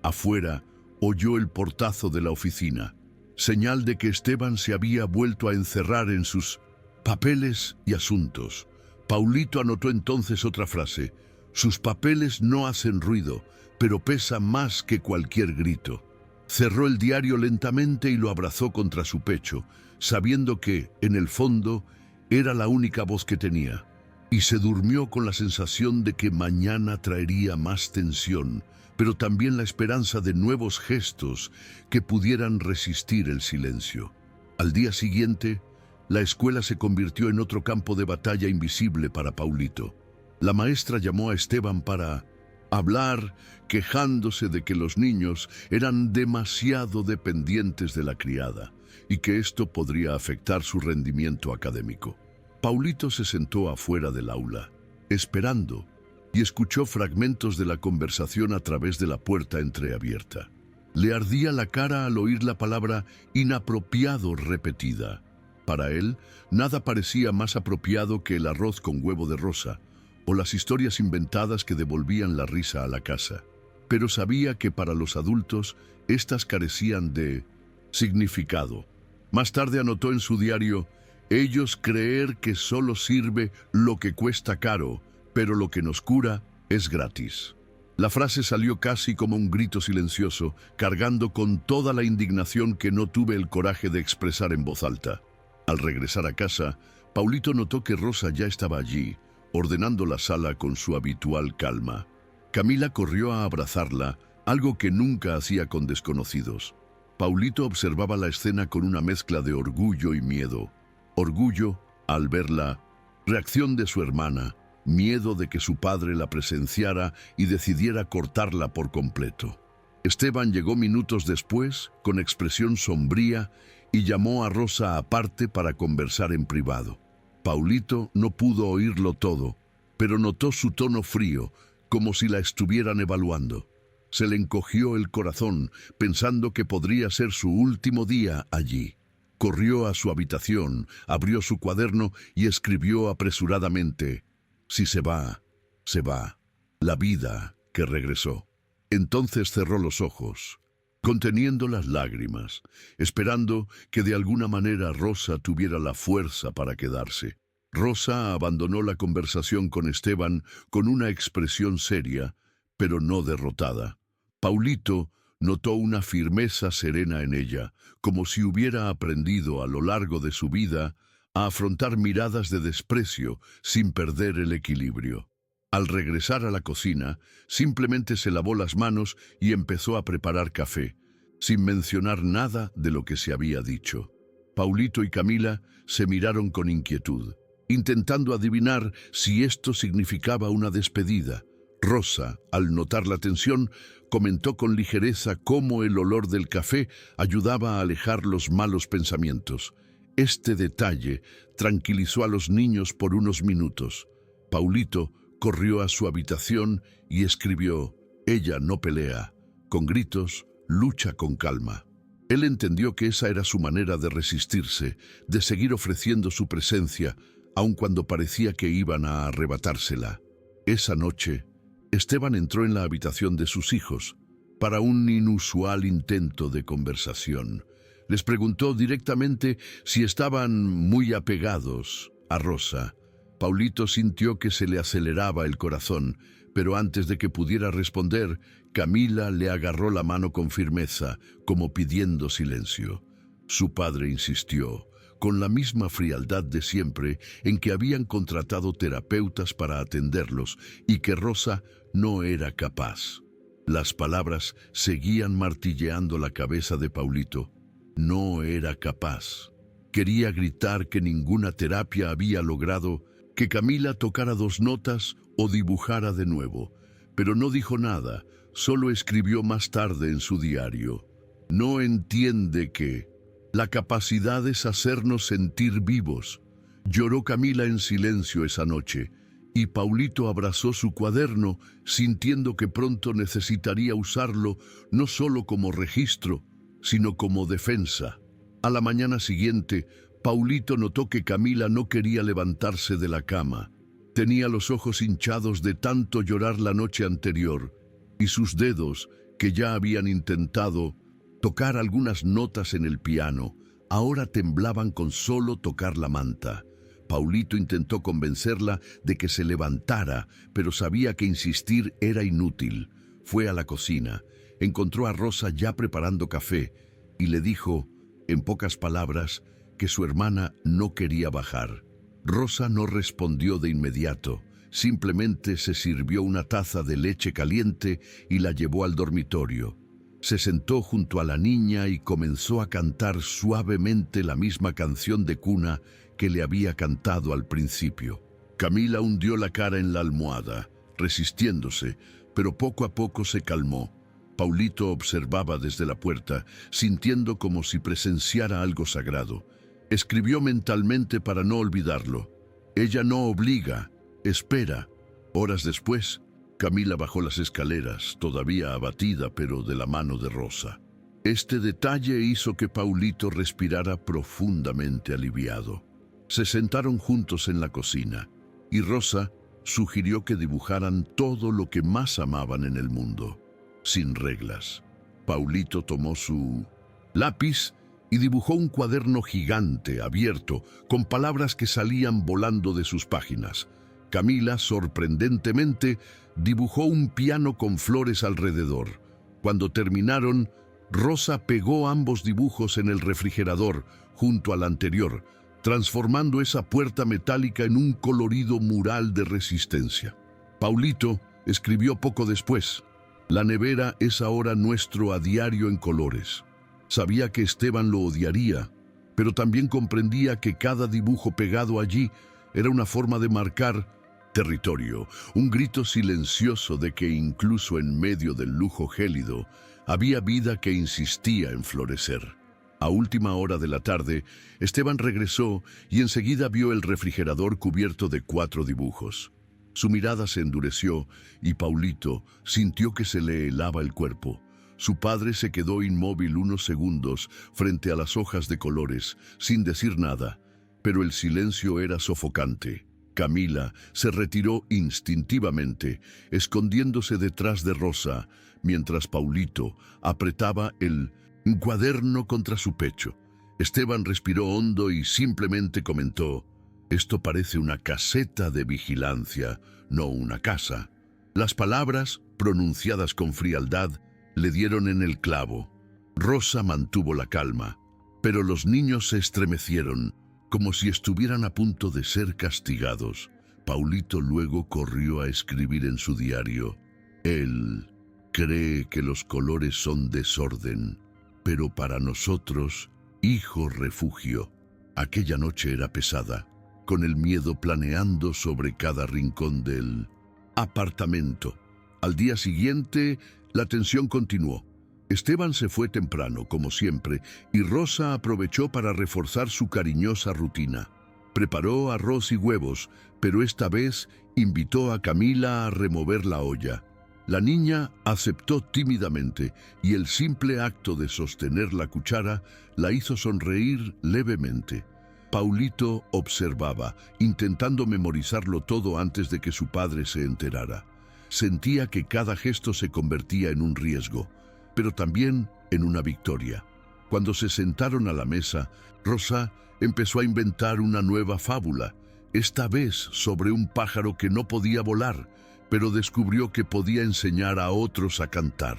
Afuera, oyó el portazo de la oficina, señal de que Esteban se había vuelto a encerrar en sus papeles y asuntos. Paulito anotó entonces otra frase: «Sus papeles no hacen ruido, pero pesa más que cualquier grito». Cerró el diario lentamente y lo abrazó contra su pecho, sabiendo que, en el fondo, era la única voz que tenía. Y se durmió con la sensación de que mañana traería más tensión, pero también la esperanza de nuevos gestos que pudieran resistir el silencio. Al día siguiente, la escuela se convirtió en otro campo de batalla invisible para Paulito. La maestra llamó a Esteban para hablar, quejándose de que los niños eran demasiado dependientes de la criada y que esto podría afectar su rendimiento académico. Paulito se sentó afuera del aula, esperando, y escuchó fragmentos de la conversación a través de la puerta entreabierta. Le ardía la cara al oír la palabra inapropiado repetida. Para él, nada parecía más apropiado que el arroz con huevo de Rosa, o las historias inventadas que devolvían la risa a la casa. Pero sabía que para los adultos, estas carecían de significado. Más tarde anotó en su diario: «Ellos creer que solo sirve lo que cuesta caro, pero lo que nos cura es gratis». La frase salió casi como un grito silencioso, cargando con toda la indignación que no tuve el coraje de expresar en voz alta. Al regresar a casa, Paulito notó que Rosa ya estaba allí, ordenando la sala con su habitual calma. Camila corrió a abrazarla, algo que nunca hacía con desconocidos. Paulito observaba la escena con una mezcla de orgullo y miedo. Orgullo al ver la reacción de su hermana, miedo de que su padre la presenciara y decidiera cortarla por completo. Esteban llegó minutos después, con expresión sombría, y llamó a Rosa aparte para conversar en privado. Paulito no pudo oírlo todo, pero notó su tono frío, como si la estuvieran evaluando. Se le encogió el corazón, pensando que podría ser su último día allí. Corrió a su habitación, abrió su cuaderno y escribió apresuradamente: «Si se va, se va. La vida que regresó». Entonces cerró los ojos, conteniendo las lágrimas, esperando que de alguna manera Rosa tuviera la fuerza para quedarse. Rosa abandonó la conversación con Esteban con una expresión seria, pero no derrotada. Paulito notó una firmeza serena en ella, como si hubiera aprendido a lo largo de su vida a afrontar miradas de desprecio sin perder el equilibrio. Al regresar a la cocina, simplemente se lavó las manos y empezó a preparar café, sin mencionar nada de lo que se había dicho. Paulito y Camila se miraron con inquietud, intentando adivinar si esto significaba una despedida. Rosa, al notar la tensión, comentó con ligereza cómo el olor del café ayudaba a alejar los malos pensamientos. Este detalle tranquilizó a los niños por unos minutos. Paulito corrió a su habitación y escribió: «Ella no pelea, con gritos, lucha con calma». Él entendió que esa era su manera de resistirse, de seguir ofreciendo su presencia, aun cuando parecía que iban a arrebatársela. Esa noche, Esteban entró en la habitación de sus hijos, para un inusual intento de conversación. Les preguntó directamente si estaban muy apegados a Rosa. Paulito sintió que se le aceleraba el corazón, pero antes de que pudiera responder, Camila le agarró la mano con firmeza, como pidiendo silencio. Su padre insistió, con la misma frialdad de siempre, en que habían contratado terapeutas para atenderlos y que Rosa no era capaz. Las palabras seguían martilleando la cabeza de Paulito. No era capaz. Quería gritar que ninguna terapia había logrado que Camila tocara 2 notas o dibujara de nuevo, pero no dijo nada, solo escribió más tarde en su diario. No entiende que la capacidad es hacernos sentir vivos. Lloró Camila en silencio esa noche, y Paulito abrazó su cuaderno, sintiendo que pronto necesitaría usarlo no solo como registro, sino como defensa. A la mañana siguiente, Paulito notó que Camila no quería levantarse de la cama. Tenía los ojos hinchados de tanto llorar la noche anterior, y sus dedos, que ya habían intentado tocar algunas notas en el piano, ahora temblaban con solo tocar la manta. Paulito intentó convencerla de que se levantara, pero sabía que insistir era inútil. Fue a la cocina, encontró a Rosa ya preparando café y le dijo, en pocas palabras, que su hermana no quería bajar. Rosa no respondió de inmediato, simplemente se sirvió una taza de leche caliente y la llevó al dormitorio. Se sentó junto a la niña y comenzó a cantar suavemente la misma canción de cuna que le había cantado al principio. Camila hundió la cara en la almohada, resistiéndose, pero poco a poco se calmó. Paulito observaba desde la puerta, sintiendo como si presenciara algo sagrado. Escribió mentalmente para no olvidarlo. Ella no obliga, espera. Horas después, Camila bajó las escaleras, todavía abatida, pero de la mano de Rosa. Este detalle hizo que Paulito respirara profundamente aliviado. Se sentaron juntos en la cocina, y Rosa sugirió que dibujaran todo lo que más amaban en el mundo, sin reglas. Paulito tomó su lápiz y dibujó un cuaderno gigante, abierto, con palabras que salían volando de sus páginas. Camila, sorprendentemente, dibujó un piano con flores alrededor. Cuando terminaron, Rosa pegó ambos dibujos en el refrigerador, junto al anterior, transformando esa puerta metálica en un colorido mural de resistencia. Paulito escribió poco después, «La nevera es ahora nuestro diario en colores». Sabía que Esteban lo odiaría, pero también comprendía que cada dibujo pegado allí era una forma de marcar territorio, un grito silencioso de que incluso en medio del lujo gélido había vida que insistía en florecer. A última hora de la tarde, Esteban regresó y enseguida vio el refrigerador cubierto de 4 dibujos. Su mirada se endureció y Paulito sintió que se le helaba el cuerpo. Su padre se quedó inmóvil unos segundos frente a las hojas de colores, sin decir nada, pero el silencio era sofocante. Camila se retiró instintivamente, escondiéndose detrás de Rosa, mientras Paulito apretaba el cuaderno contra su pecho. Esteban respiró hondo y simplemente comentó, «Esto parece una caseta de vigilancia, no una casa». Las palabras, pronunciadas con frialdad, le dieron en el clavo. Rosa mantuvo la calma, pero los niños se estremecieron, como si estuvieran a punto de ser castigados. Paulito luego corrió a escribir en su diario, «Él cree que los colores son desorden, pero para nosotros, hijo, refugio». Aquella noche era pesada, con el miedo planeando sobre cada rincón del apartamento. Al día siguiente, la tensión continuó. Esteban se fue temprano, como siempre, y Rosa aprovechó para reforzar su cariñosa rutina. Preparó arroz y huevos, pero esta vez invitó a Camila a remover la olla. La niña aceptó tímidamente, y el simple acto de sostener la cuchara la hizo sonreír levemente. Paulito observaba, intentando memorizarlo todo antes de que su padre se enterara. Sentía que cada gesto se convertía en un riesgo. pero también en una victoria. Cuando se sentaron a la mesa, Rosa empezó a inventar una nueva fábula, esta vez sobre un pájaro que no podía volar, pero descubrió que podía enseñar a otros a cantar.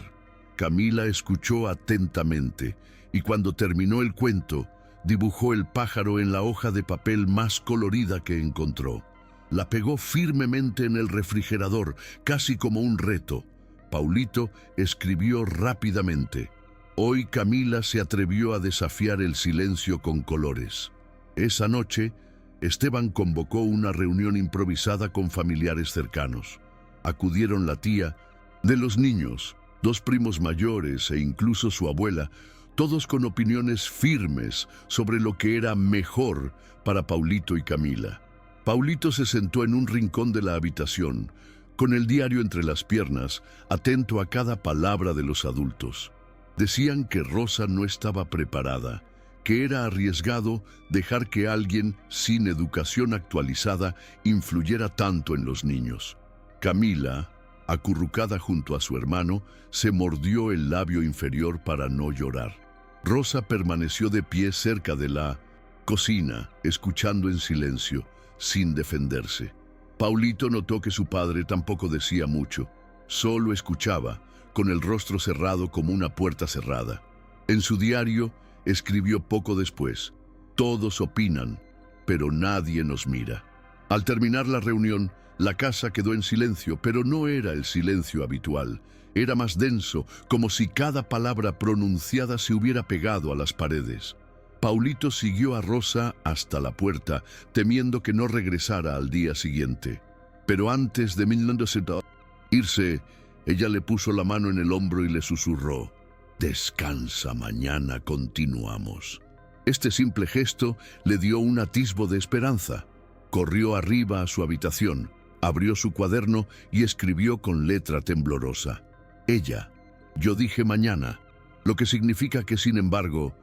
Camila escuchó atentamente y cuando terminó el cuento, dibujó el pájaro en la hoja de papel más colorida que encontró. La pegó firmemente en el refrigerador, casi como un reto. Paulito escribió rápidamente: hoy Camila se atrevió a desafiar el silencio con colores. Esa noche, Esteban convocó una reunión improvisada con familiares cercanos. Acudieron la tía de los niños, 2 primos mayores e incluso su abuela, todos con opiniones firmes sobre lo que era mejor para Paulito y Camila. Paulito se sentó en un rincón de la habitación, con el diario entre las piernas, atento a cada palabra de los adultos. Decían que Rosa no estaba preparada, que era arriesgado dejar que alguien sin educación actualizada influyera tanto en los niños. Camila, acurrucada junto a su hermano, se mordió el labio inferior para no llorar. Rosa permaneció de pie cerca de la cocina, escuchando en silencio, sin defenderse. Paulito notó que su padre tampoco decía mucho, solo escuchaba, con el rostro cerrado como una puerta cerrada. En su diario escribió poco después: todos opinan, pero nadie nos mira. Al terminar la reunión, la casa quedó en silencio, pero no era el silencio habitual. Era más denso, como si cada palabra pronunciada se hubiera pegado a las paredes. Paulito siguió a Rosa hasta la puerta, temiendo que no regresara al día siguiente. Pero antes de irse, ella le puso la mano en el hombro y le susurró: descansa, mañana continuamos. Este simple gesto le dio un atisbo de esperanza. Corrió arriba a su habitación, abrió su cuaderno y escribió con letra temblorosa: ella, yo dije mañana, lo que significa que, sin embargo,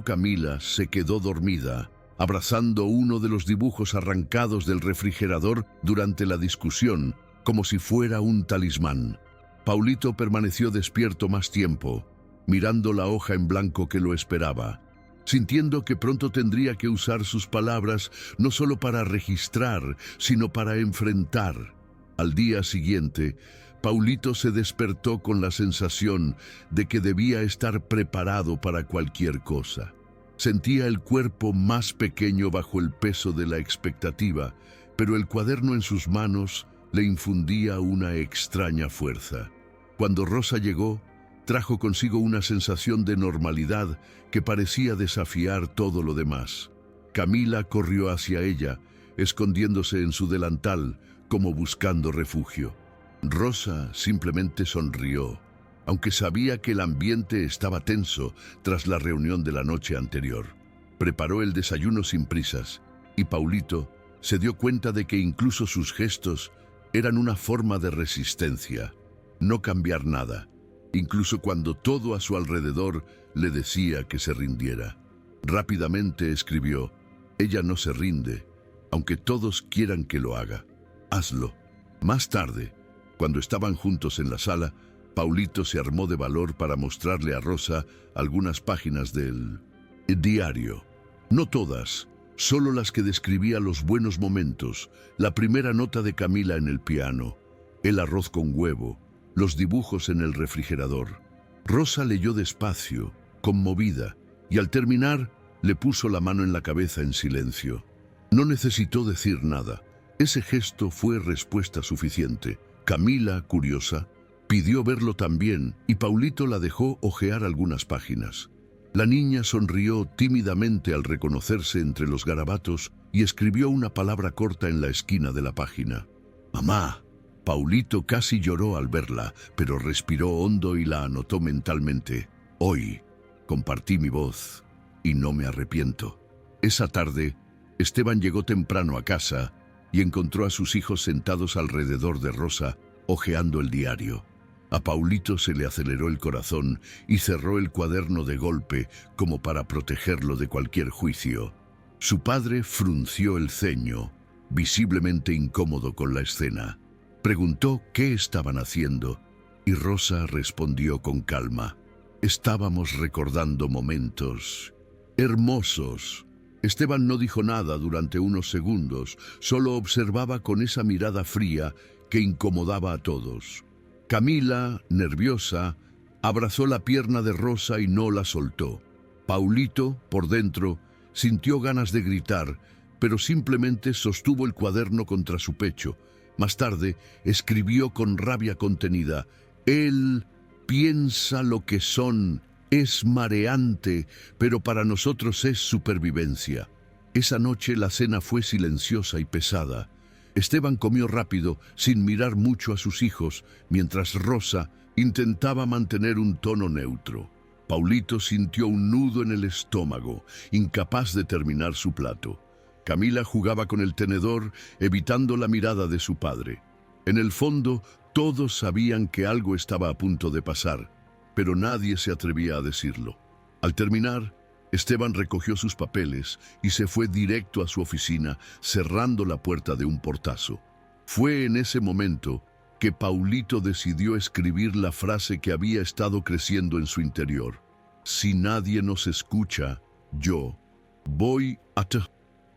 Camila se quedó dormida, abrazando uno de los dibujos arrancados del refrigerador durante la discusión, como si fuera un talismán. Paulito permaneció despierto más tiempo, mirando la hoja en blanco que lo esperaba, sintiendo que pronto tendría que usar sus palabras no solo para registrar, sino para enfrentar. Al día siguiente, Paulito se despertó con la sensación de que debía estar preparado para cualquier cosa. Sentía el cuerpo más pequeño bajo el peso de la expectativa, pero el cuaderno en sus manos le infundía una extraña fuerza. Cuando Rosa llegó, trajo consigo una sensación de normalidad que parecía desafiar todo lo demás. Camila corrió hacia ella, escondiéndose en su delantal, como buscando refugio. Rosa simplemente sonrió, aunque sabía que el ambiente estaba tenso tras la reunión de la noche anterior. Preparó el desayuno sin prisas, y Paulito se dio cuenta de que incluso sus gestos eran una forma de resistencia. No cambiar nada, incluso cuando todo a su alrededor le decía que se rindiera. Rápidamente escribió: ella no se rinde, aunque todos quieran que lo haga. Hazlo. Más tarde, cuando estaban juntos en la sala, Paulito se armó de valor para mostrarle a Rosa algunas páginas del diario. No todas, solo las que describía los buenos momentos, la primera nota de Camila en el piano, el arroz con huevo, los dibujos en el refrigerador. Rosa leyó despacio, conmovida, y al terminar le puso la mano en la cabeza en silencio. No necesitó decir nada. Ese gesto fue respuesta suficiente. Camila, curiosa, pidió verlo también y Paulito la dejó hojear algunas páginas. La niña sonrió tímidamente al reconocerse entre los garabatos y escribió una palabra corta en la esquina de la página: «Mamá». Paulito casi lloró al verla, pero respiró hondo y la anotó mentalmente: «Hoy compartí mi voz y no me arrepiento». Esa tarde, Esteban llegó temprano a casa y encontró a sus hijos sentados alrededor de Rosa, hojeando el diario. A Paulito se le aceleró el corazón y cerró el cuaderno de golpe, como para protegerlo de cualquier juicio. Su padre frunció el ceño, visiblemente incómodo con la escena. Preguntó qué estaban haciendo, y Rosa respondió con calma: Estábamos recordando momentos hermosos. Esteban no dijo nada durante unos segundos, solo observaba con esa mirada fría que incomodaba a todos. Camila, nerviosa, abrazó la pierna de Rosa y no la soltó. Paulito, por dentro, sintió ganas de gritar, pero simplemente sostuvo el cuaderno contra su pecho. Más tarde, escribió con rabia contenida: «Él piensa lo que son, es mareante, pero para nosotros es supervivencia». Esa noche la cena fue silenciosa y pesada. Esteban comió rápido, sin mirar mucho a sus hijos, mientras Rosa intentaba mantener un tono neutro. Paulito sintió un nudo en el estómago, incapaz de terminar su plato. Camila jugaba con el tenedor, evitando la mirada de su padre. En el fondo, todos sabían que algo estaba a punto de pasar, pero nadie se atrevía a decirlo. Al terminar, Esteban recogió sus papeles y se fue directo a su oficina, cerrando la puerta de un portazo. Fue en ese momento que Paulito decidió escribir la frase que había estado creciendo en su interior: «Si nadie nos escucha, yo voy a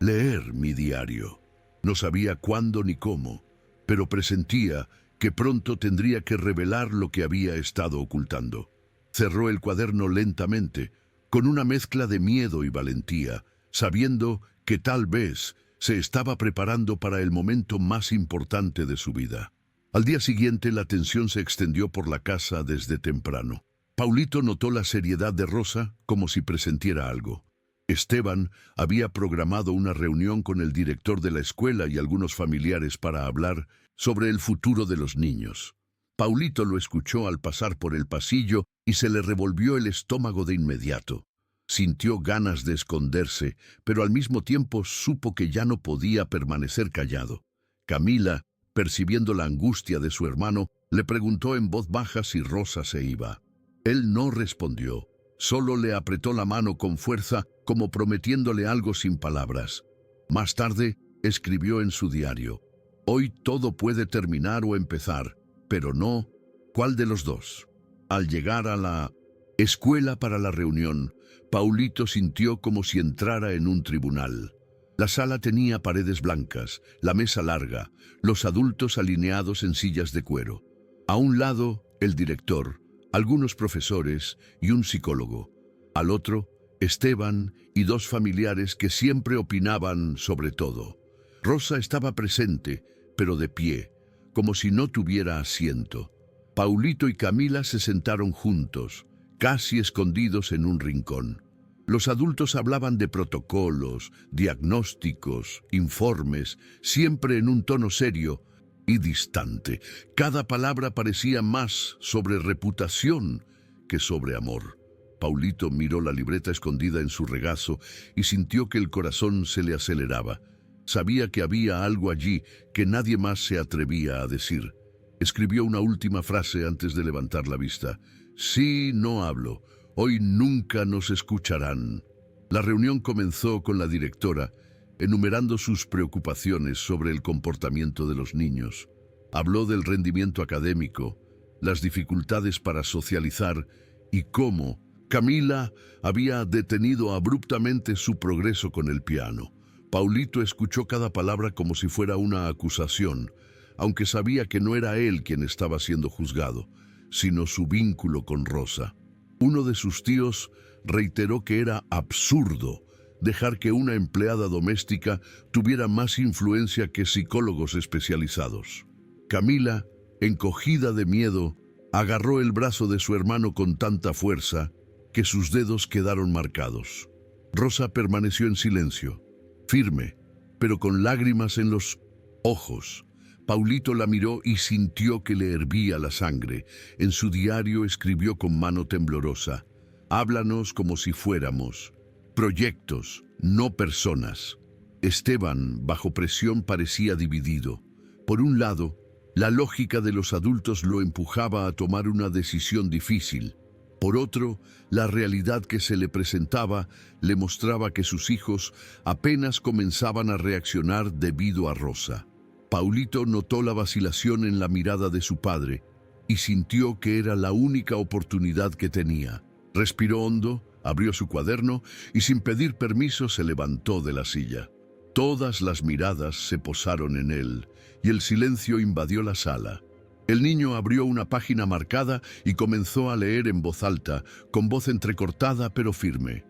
leer mi diario». No sabía cuándo ni cómo, pero presentía que pronto tendría que revelar lo que había estado ocultando. Cerró el cuaderno lentamente, con una mezcla de miedo y valentía, sabiendo que tal vez se estaba preparando para el momento más importante de su vida. Al día siguiente, la tensión se extendió por la casa desde temprano. Paulito notó la seriedad de Rosa como si presentiera algo. Esteban había programado una reunión con el director de la escuela y algunos familiares para hablar sobre el futuro de los niños. Paulito lo escuchó al pasar por el pasillo y se le revolvió el estómago de inmediato. Sintió ganas de esconderse, pero al mismo tiempo supo que ya no podía permanecer callado. Camila, percibiendo la angustia de su hermano, le preguntó en voz baja si Rosa se iba. Él no respondió, solo le apretó la mano con fuerza, como prometiéndole algo sin palabras. Más tarde, escribió en su diario: «Hoy todo puede terminar o empezar, pero no, ¿cuál de los dos?». Al llegar a la escuela para la reunión, Paulito sintió como si entrara en un tribunal. La sala tenía paredes blancas, la mesa larga, los adultos alineados en sillas de cuero. A un lado, el director, algunos profesores y un psicólogo. Al otro, Esteban y dos familiares que siempre opinaban sobre todo. Rosa estaba presente, pero de pie, como si no tuviera asiento. Paulito y Camila se sentaron juntos, casi escondidos en un rincón. Los adultos hablaban de protocolos, diagnósticos, informes, siempre en un tono serio y distante. Cada palabra parecía más sobre reputación que sobre amor. Paulito miró la libreta escondida en su regazo y sintió que el corazón se le aceleraba. Sabía que había algo allí que nadie más se atrevía a decir. Escribió una última frase antes de levantar la vista: «Sí, no hablo. Hoy nunca nos escucharán». La reunión comenzó con la directora enumerando sus preocupaciones sobre el comportamiento de los niños. Habló del rendimiento académico, las dificultades para socializar y cómo Camila había detenido abruptamente su progreso con el piano. Paulito escuchó cada palabra como si fuera una acusación, aunque sabía que no era él quien estaba siendo juzgado, sino su vínculo con Rosa. Uno de sus tíos reiteró que era absurdo dejar que una empleada doméstica tuviera más influencia que psicólogos especializados. Camila, encogida de miedo, agarró el brazo de su hermano con tanta fuerza que sus dedos quedaron marcados. Rosa permaneció en silencio, firme, pero con lágrimas en los ojos. Paulito la miró y sintió que le hervía la sangre. En su diario escribió con mano temblorosa: «Háblanos como si fuéramos proyectos, no personas». Esteban, bajo presión, parecía dividido. Por un lado, la lógica de los adultos lo empujaba a tomar una decisión difícil. Por otro, la realidad que se le presentaba le mostraba que sus hijos apenas comenzaban a reaccionar debido a Rosa. Paulito notó la vacilación en la mirada de su padre y sintió que era la única oportunidad que tenía. Respiró hondo, abrió su cuaderno y sin pedir permiso se levantó de la silla. Todas las miradas se posaron en él y el silencio invadió la sala. El niño abrió una página marcada y comenzó a leer en voz alta, con voz entrecortada pero firme.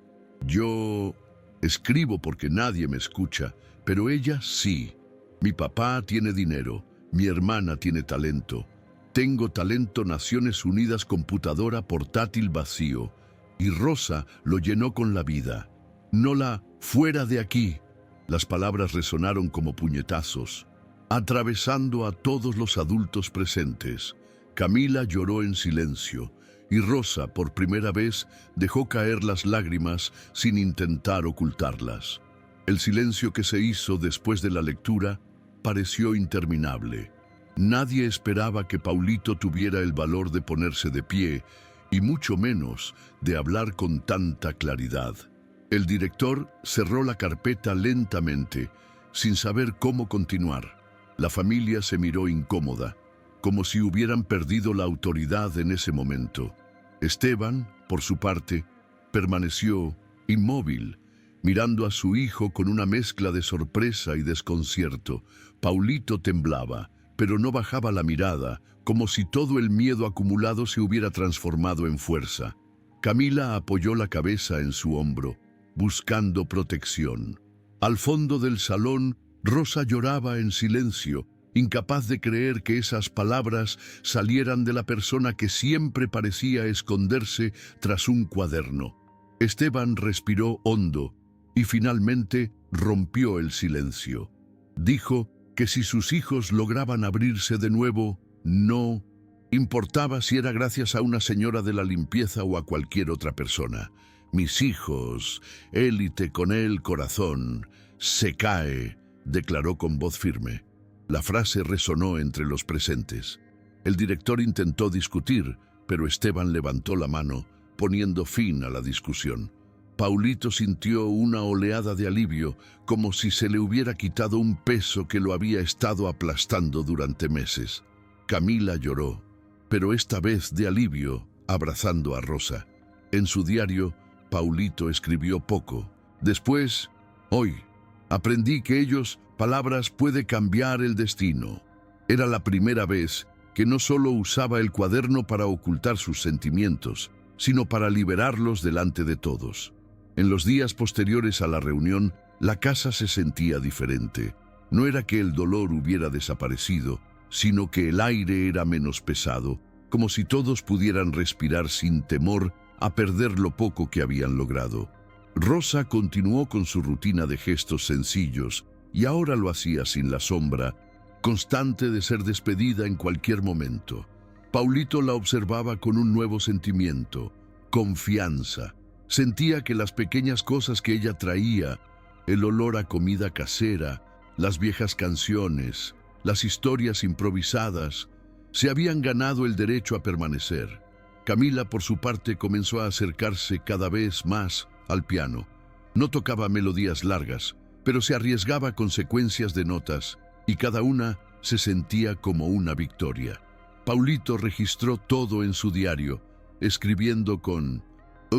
Yo escribo porque nadie me escucha, pero ella sí. Mi papá tiene dinero, mi hermana tiene talento. Tengo talento Naciones Unidas computadora portátil vacío. Y Rosa lo llenó con la vida. No la fuera de aquí. Las palabras resonaron como puñetazos, atravesando a todos los adultos presentes. Camila lloró en silencio y Rosa, por primera vez, dejó caer las lágrimas sin intentar ocultarlas. El silencio que se hizo después de la lectura pareció interminable. Nadie esperaba que Paulito tuviera el valor de ponerse de pie y mucho menos de hablar con tanta claridad. El director cerró la carpeta lentamente, sin saber cómo continuar. La familia se miró incómoda, como si hubieran perdido la autoridad en ese momento. Esteban, por su parte, permaneció inmóvil, mirando a su hijo con una mezcla de sorpresa y desconcierto. Paulito temblaba, pero no bajaba la mirada, como si todo el miedo acumulado se hubiera transformado en fuerza. Camila apoyó la cabeza en su hombro, buscando protección. Al fondo del salón, Rosa lloraba en silencio, incapaz de creer que esas palabras salieran de la persona que siempre parecía esconderse tras un cuaderno. Esteban respiró hondo y finalmente rompió el silencio. Dijo que si sus hijos lograban abrirse de nuevo, no importaba si era gracias a una señora de la limpieza o a cualquier otra persona. Mis hijos, élite con el corazón, se cae, declaró con voz firme. La frase resonó entre los presentes. El director intentó discutir, pero Esteban levantó la mano, poniendo fin a la discusión. Paulito sintió una oleada de alivio, como si se le hubiera quitado un peso que lo había estado aplastando durante meses. Camila lloró, pero esta vez de alivio, abrazando a Rosa. En su diario, Paulito escribió poco. Después, hoy, aprendí que palabras puede cambiar el destino. Era la primera vez que no solo usaba el cuaderno para ocultar sus sentimientos, sino para liberarlos delante de todos. En los días posteriores a la reunión, la casa se sentía diferente. No era que el dolor hubiera desaparecido, sino que el aire era menos pesado, como si todos pudieran respirar sin temor a perder lo poco que habían logrado. Rosa continuó con su rutina de gestos sencillos y ahora lo hacía sin la sombra constante de ser despedida en cualquier momento. Paulito la observaba con un nuevo sentimiento, confianza. Sentía que las pequeñas cosas que ella traía, el olor a comida casera, las viejas canciones, las historias improvisadas, se habían ganado el derecho a permanecer. Camila, por su parte, comenzó a acercarse cada vez más al piano. No tocaba melodías largas, pero se arriesgaba con secuencias de notas, y cada una se sentía como una victoria. Paulito registró todo en su diario, escribiendo con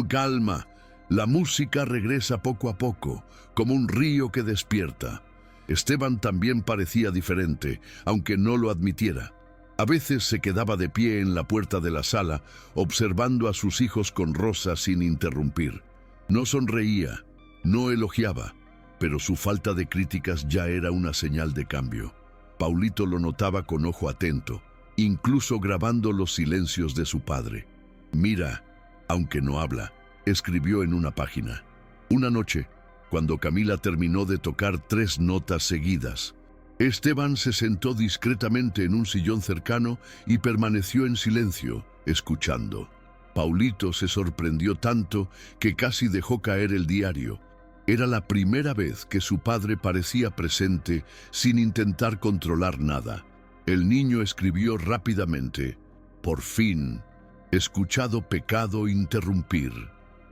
calma. La música regresa poco a poco, como un río que despierta. Esteban también parecía diferente, aunque no lo admitiera. A veces se quedaba de pie en la puerta de la sala, observando a sus hijos con Rosa sin interrumpir. No sonreía, no elogiaba, pero su falta de críticas ya era una señal de cambio. Paulito lo notaba con ojo atento, incluso grabando los silencios de su padre. Mira, aunque no habla, escribió en una página. Una noche, cuando Camila terminó de tocar 3 notas seguidas, Esteban se sentó discretamente en un sillón cercano y permaneció en silencio, escuchando. Paulito se sorprendió tanto que casi dejó caer el diario. Era la primera vez que su padre parecía presente sin intentar controlar nada. El niño escribió rápidamente: por fin, escuchado pecado interrumpir.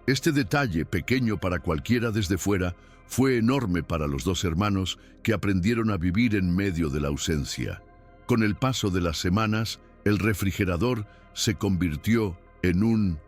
Este detalle, pequeño para cualquiera desde fuera, fue enorme para los 2 hermanos que aprendieron a vivir en medio de la ausencia. Con el paso de las semanas, el refrigerador se convirtió en un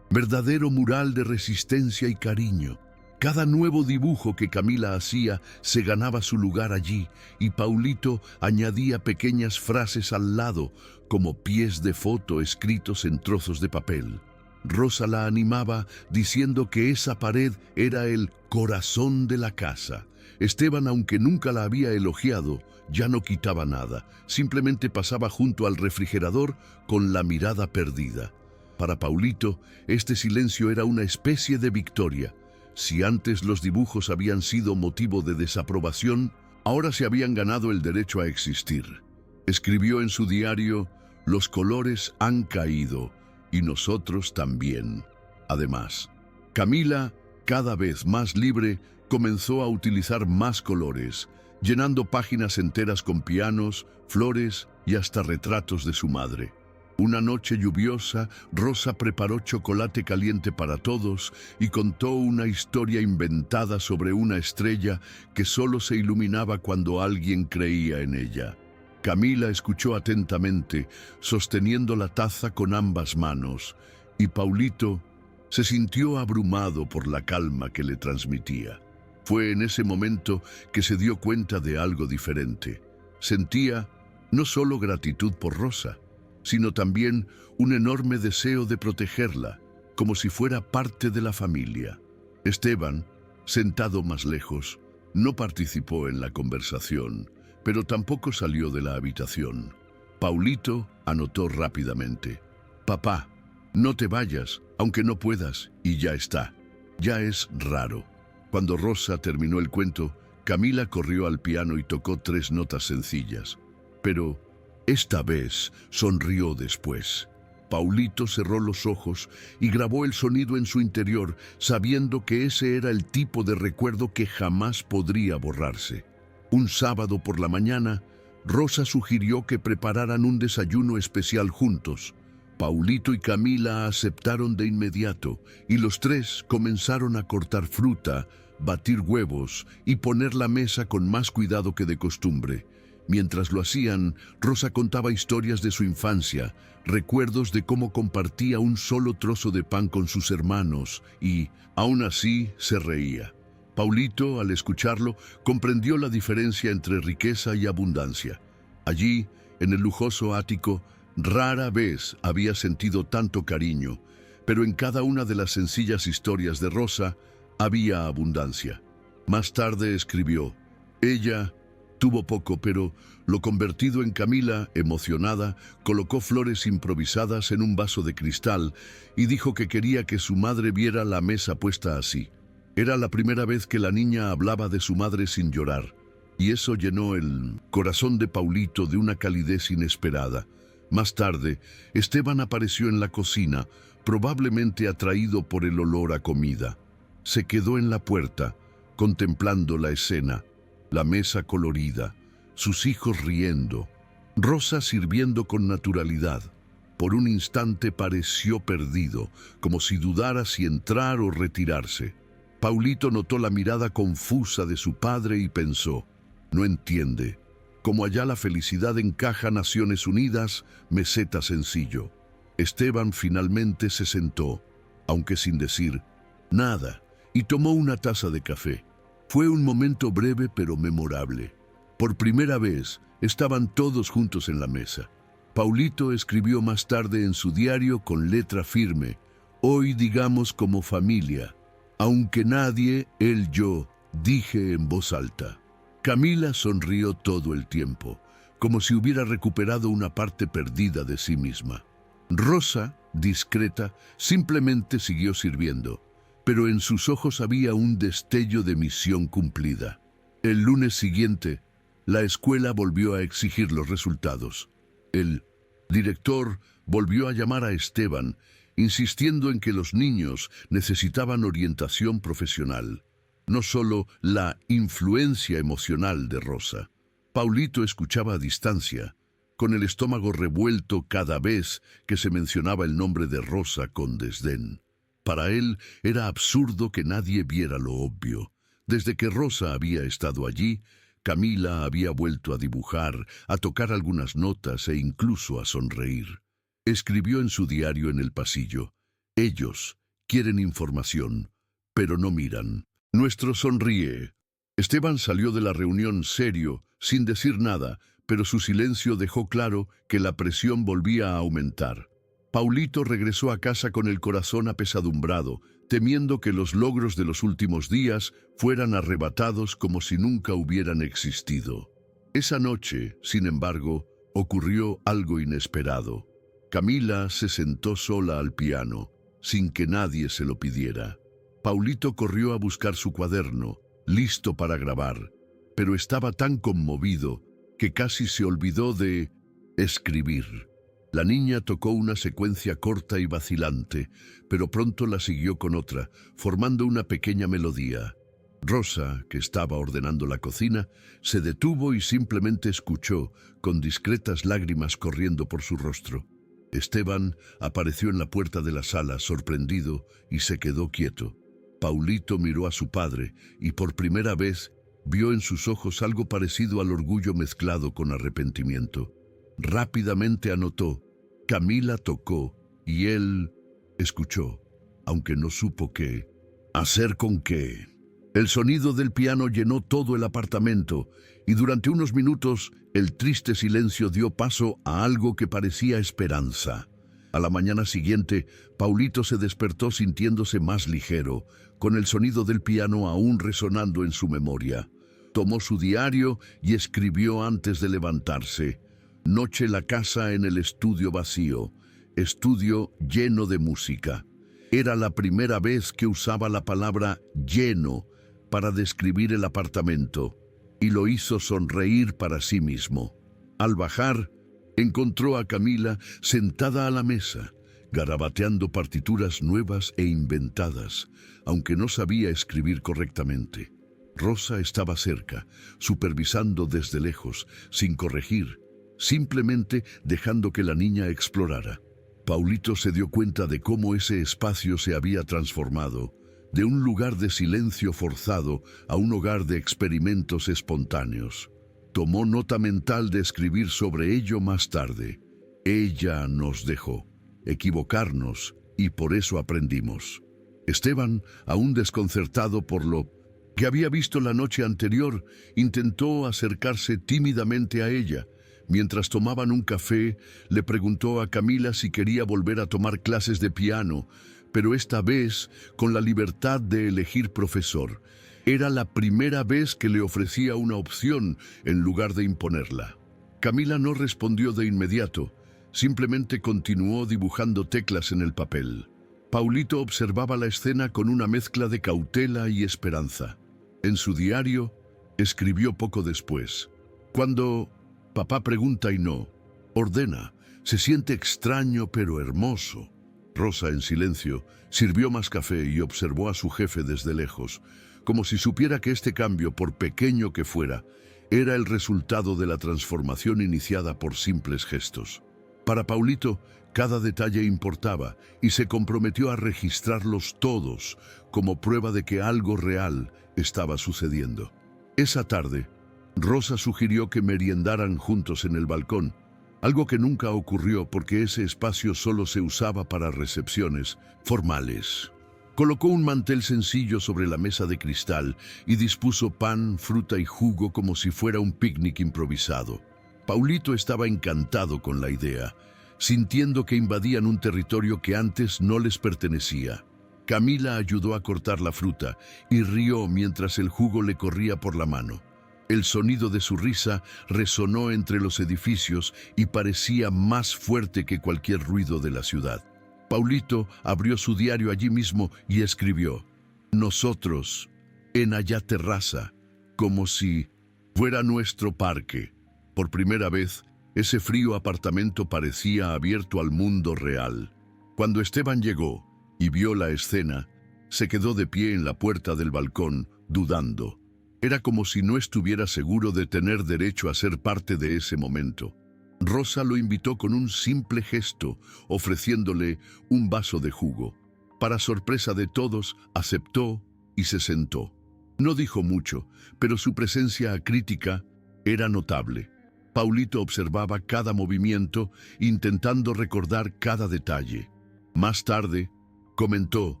verdadero mural de resistencia y cariño. Cada nuevo dibujo que Camila hacía se ganaba su lugar allí, y Paulito añadía pequeñas frases al lado, como pies de foto escritos en trozos de papel. Rosa la animaba diciendo que esa pared era el corazón de la casa. Esteban, aunque nunca la había elogiado, ya no quitaba nada, simplemente pasaba junto al refrigerador con la mirada perdida. Para Paulito, este silencio era una especie de victoria. Si antes los dibujos habían sido motivo de desaprobación, ahora se habían ganado el derecho a existir. Escribió en su diario: "Los colores han caído y nosotros también". Además, Camila, cada vez más libre, comenzó a utilizar más colores, llenando páginas enteras con pianos, flores y hasta retratos de su madre. Una noche lluviosa, Rosa preparó chocolate caliente para todos y contó una historia inventada sobre una estrella que solo se iluminaba cuando alguien creía en ella. Camila escuchó atentamente, sosteniendo la taza con ambas manos, y Paulito se sintió abrumado por la calma que le transmitía. Fue en ese momento que se dio cuenta de algo diferente. Sentía no solo gratitud por Rosa, sino también un enorme deseo de protegerla, como si fuera parte de la familia. Esteban, sentado más lejos, no participó en la conversación, pero tampoco salió de la habitación. Paulito anotó rápidamente: "Papá, no te vayas, aunque no puedas, y ya está. Ya es raro". Cuando Rosa terminó el cuento, Camila corrió al piano y tocó 3 notas sencillas. Pero esta vez sonrió después. Paulito cerró los ojos y grabó el sonido en su interior, sabiendo que ese era el tipo de recuerdo que jamás podría borrarse. Un sábado por la mañana, Rosa sugirió que prepararan un desayuno especial juntos. Paulito y Camila aceptaron de inmediato, y los 3 comenzaron a cortar fruta, batir huevos y poner la mesa con más cuidado que de costumbre. Mientras lo hacían, Rosa contaba historias de su infancia, recuerdos de cómo compartía un solo trozo de pan con sus hermanos y, aún así, se reía. Paulito, al escucharlo, comprendió la diferencia entre riqueza y abundancia. Allí, en el lujoso ático, rara vez había sentido tanto cariño, pero en cada una de las sencillas historias de Rosa había abundancia. Más tarde escribió: "Ella tuvo poco, pero lo convertido en Camila, emocionada, colocó flores improvisadas en un vaso de cristal y dijo que quería que su madre viera la mesa puesta así. Era la primera vez que la niña hablaba de su madre sin llorar, y eso llenó el corazón de Paulito de una calidez inesperada. Más tarde, Esteban apareció en la cocina, probablemente atraído por el olor a comida. Se quedó en la puerta, contemplando la escena, la mesa colorida, sus hijos riendo, Rosa sirviendo con naturalidad. Por un instante pareció perdido, como si dudara si entrar o retirarse. Paulito notó la mirada confusa de su padre y pensó: no entiende. Como allá la felicidad encaja Naciones Unidas, meseta sencillo. Esteban finalmente se sentó, aunque sin decir nada, y tomó una taza de café. Fue un momento breve pero memorable. Por primera vez estaban todos juntos en la mesa. Paulito escribió más tarde en su diario con letra firme: hoy digamos como familia, aunque nadie, él, yo, dije en voz alta. Camila sonrió todo el tiempo, como si hubiera recuperado una parte perdida de sí misma. Rosa, discreta, simplemente siguió sirviendo, pero en sus ojos había un destello de misión cumplida. El lunes siguiente, la escuela volvió a exigir los resultados. El director volvió a llamar a Esteban, insistiendo en que los niños necesitaban orientación profesional, no solo la influencia emocional de Rosa. Paulito escuchaba a distancia, con el estómago revuelto cada vez que se mencionaba el nombre de Rosa con desdén. Para él era absurdo que nadie viera lo obvio. Desde que Rosa había estado allí, Camila había vuelto a dibujar, a tocar algunas notas e incluso a sonreír. Escribió en su diario en el pasillo: Ellos quieren información, pero no miran. Nuestro sonríe. Esteban salió de la reunión serio, sin decir nada, pero su silencio dejó claro que la presión volvía a aumentar. Paulito regresó a casa con el corazón apesadumbrado, temiendo que los logros de los últimos días fueran arrebatados como si nunca hubieran existido. Esa noche, sin embargo, ocurrió algo inesperado. Camila se sentó sola al piano, sin que nadie se lo pidiera. Paulito corrió a buscar su cuaderno, listo para grabar, pero estaba tan conmovido que casi se olvidó de escribir. La niña tocó una secuencia corta y vacilante, pero pronto la siguió con otra, formando una pequeña melodía. Rosa, que estaba ordenando la cocina, se detuvo y simplemente escuchó, con discretas lágrimas corriendo por su rostro. Esteban apareció en la puerta de la sala, sorprendido, y se quedó quieto. Paulito miró a su padre y por primera vez vio en sus ojos algo parecido al orgullo mezclado con arrepentimiento. Rápidamente anotó: Camila tocó y él escuchó, aunque no supo qué hacer con qué. El sonido del piano llenó todo el apartamento y durante unos minutos el triste silencio dio paso a algo que parecía esperanza. A la mañana siguiente, Paulito se despertó sintiéndose más ligero, con el sonido del piano aún resonando en su memoria. Tomó su diario y escribió antes de levantarse: Noche la casa en el estudio vacío, estudio lleno de música. Era la primera vez que usaba la palabra lleno para describir el apartamento, y lo hizo sonreír para sí mismo. Al bajar, encontró a Camila sentada a la mesa, garabateando partituras nuevas e inventadas, aunque no sabía escribir correctamente. Rosa estaba cerca, supervisando desde lejos, sin corregir, simplemente dejando que la niña explorara. Paulito se dio cuenta de cómo ese espacio se había transformado, de un lugar de silencio forzado a un hogar de experimentos espontáneos. Tomó nota mental de escribir sobre ello más tarde. Ella nos dejó equivocarnos y por eso aprendimos. Esteban, aún desconcertado por lo que había visto la noche anterior, intentó acercarse tímidamente a ella. Mientras tomaban un café, le preguntó a Camila si quería volver a tomar clases de piano, pero esta vez con la libertad de elegir profesor. Era la primera vez que le ofrecía una opción en lugar de imponerla. Camila no respondió de inmediato, simplemente continuó dibujando teclas en el papel. Paulito observaba la escena con una mezcla de cautela y esperanza. En su diario, escribió poco después: Cuando papá pregunta y no ordena, se siente extraño pero hermoso. Rosa, en silencio, sirvió más café y observó a su jefe desde lejos, como si supiera que este cambio, por pequeño que fuera, era el resultado de la transformación iniciada por simples gestos. Para Paulito, cada detalle importaba y se comprometió a registrarlos todos como prueba de que algo real estaba sucediendo. Esa tarde, Rosa sugirió que meriendaran juntos en el balcón, algo que nunca ocurrió porque ese espacio solo se usaba para recepciones formales. Colocó un mantel sencillo sobre la mesa de cristal y dispuso pan, fruta y jugo como si fuera un picnic improvisado. Paulito estaba encantado con la idea, sintiendo que invadían un territorio que antes no les pertenecía. Camila ayudó a cortar la fruta y rió mientras el jugo le corría por la mano. El sonido de su risa resonó entre los edificios y parecía más fuerte que cualquier ruido de la ciudad. Paulito abrió su diario allí mismo y escribió: Nosotros, en allá terraza, como si fuera nuestro parque. Por primera vez, ese frío apartamento parecía abierto al mundo real. Cuando Esteban llegó y vio la escena, se quedó de pie en la puerta del balcón, dudando. Era como si no estuviera seguro de tener derecho a ser parte de ese momento. Rosa lo invitó con un simple gesto, ofreciéndole un vaso de jugo. Para sorpresa de todos, aceptó y se sentó. No dijo mucho, pero su presencia crítica era notable. Paulito observaba cada movimiento, intentando recordar cada detalle. Más tarde, Comentó,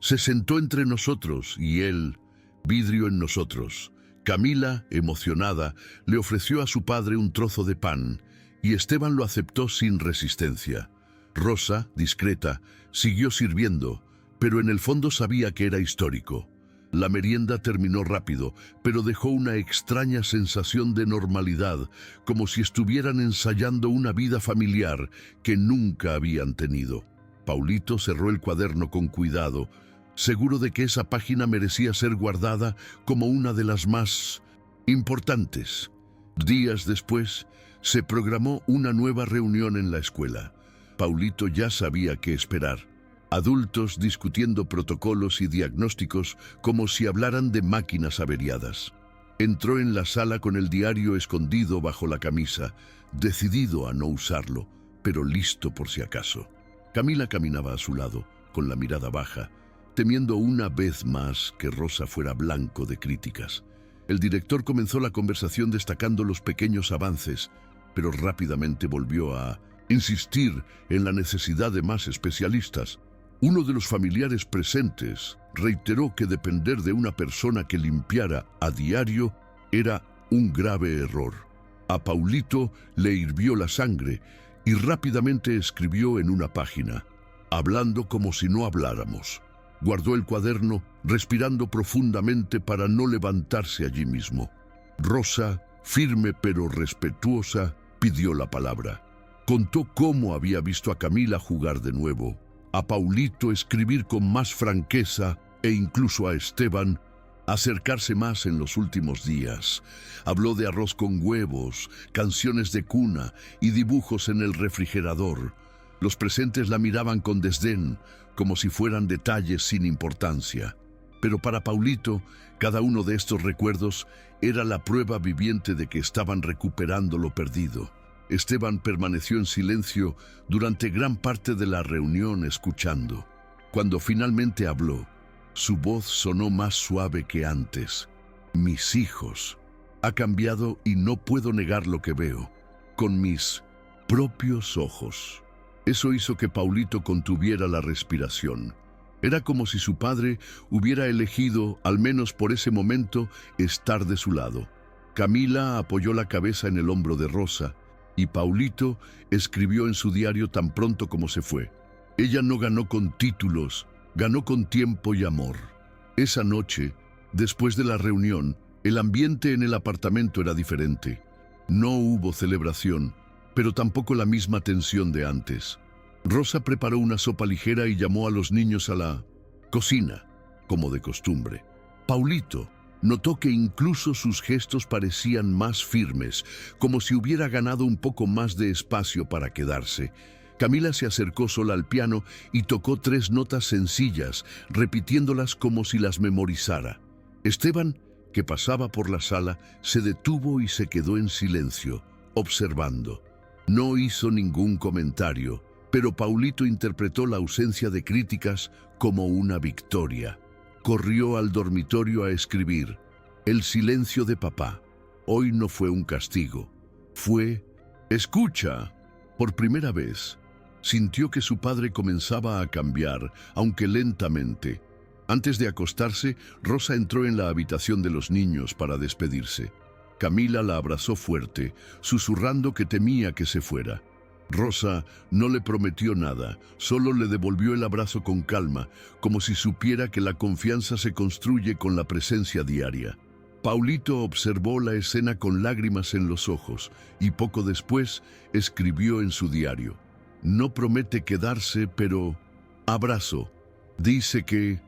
se sentó entre nosotros y él, vidrio en nosotros. Camila, emocionada, le ofreció a su padre un trozo de pan y Esteban lo aceptó sin resistencia. Rosa, discreta, siguió sirviendo, pero en el fondo sabía que era histórico. La merienda terminó rápido, pero dejó una extraña sensación de normalidad, como si estuvieran ensayando una vida familiar que nunca habían tenido. Paulito cerró el cuaderno con cuidado, seguro de que esa página merecía ser guardada como una de las más importantes. Días después, se programó una nueva reunión en la escuela. Paulito ya sabía qué esperar. Adultos discutiendo protocolos y diagnósticos como si hablaran de máquinas averiadas. Entró en la sala con el diario escondido bajo la camisa, decidido a no usarlo, pero listo por si acaso. Camila caminaba a su lado, con la mirada baja, temiendo una vez más que Rosa fuera blanco de críticas. El director comenzó la conversación destacando los pequeños avances, pero rápidamente volvió a insistir en la necesidad de más especialistas. Uno de los familiares presentes reiteró que depender de una persona que limpiara a diario era un grave error. A Paulito le hirvió la sangre y rápidamente escribió en una página, hablando como si no habláramos. Guardó el cuaderno, respirando profundamente para no levantarse allí mismo. Rosa, firme pero respetuosa, pidió la palabra. Contó cómo había visto a Camila jugar de nuevo, a Paulito escribir con más franqueza e incluso a Esteban acercarse más en los últimos días. Habló de arroz con huevos, canciones de cuna y dibujos en el refrigerador. Los presentes la miraban con desdén, como si fueran detalles sin importancia. Pero para Paulito, cada uno de estos recuerdos era la prueba viviente de que estaban recuperando lo perdido. Esteban permaneció en silencio durante gran parte de la reunión escuchando. Cuando finalmente habló, su voz sonó más suave que antes. Mis hijos. Ha cambiado y no puedo negar lo que veo, con mis propios ojos. Eso hizo que Paulito contuviera la respiración. Era como si su padre hubiera elegido, al menos por ese momento, estar de su lado. Camila apoyó la cabeza en el hombro de Rosa, y Paulito escribió en su diario tan pronto como se fue. Ella no ganó con títulos, ganó con tiempo y amor. Esa noche, después de la reunión, el ambiente en el apartamento era diferente. No hubo celebración, pero tampoco la misma tensión de antes. Rosa preparó una sopa ligera y llamó a los niños a la cocina, como de costumbre. Paulito notó que incluso sus gestos parecían más firmes, como si hubiera ganado un poco más de espacio para quedarse. Camila se acercó sola al piano y tocó 3 notas sencillas, repitiéndolas como si las memorizara. Esteban, que pasaba por la sala, se detuvo y se quedó en silencio, observando. No hizo ningún comentario, pero Paulito interpretó la ausencia de críticas como una victoria. Corrió al dormitorio a escribir. El silencio de papá. Hoy no fue un castigo. Fue escucha. Por primera vez, sintió que su padre comenzaba a cambiar, aunque lentamente. Antes de acostarse, Rosa entró en la habitación de los niños para despedirse. Camila la abrazó fuerte, susurrando que temía que se fuera. Rosa no le prometió nada, solo le devolvió el abrazo con calma, como si supiera que la confianza se construye con la presencia diaria. Paulito observó la escena con lágrimas en los ojos y poco después escribió en su diario. No promete quedarse, pero abrazo. Dice que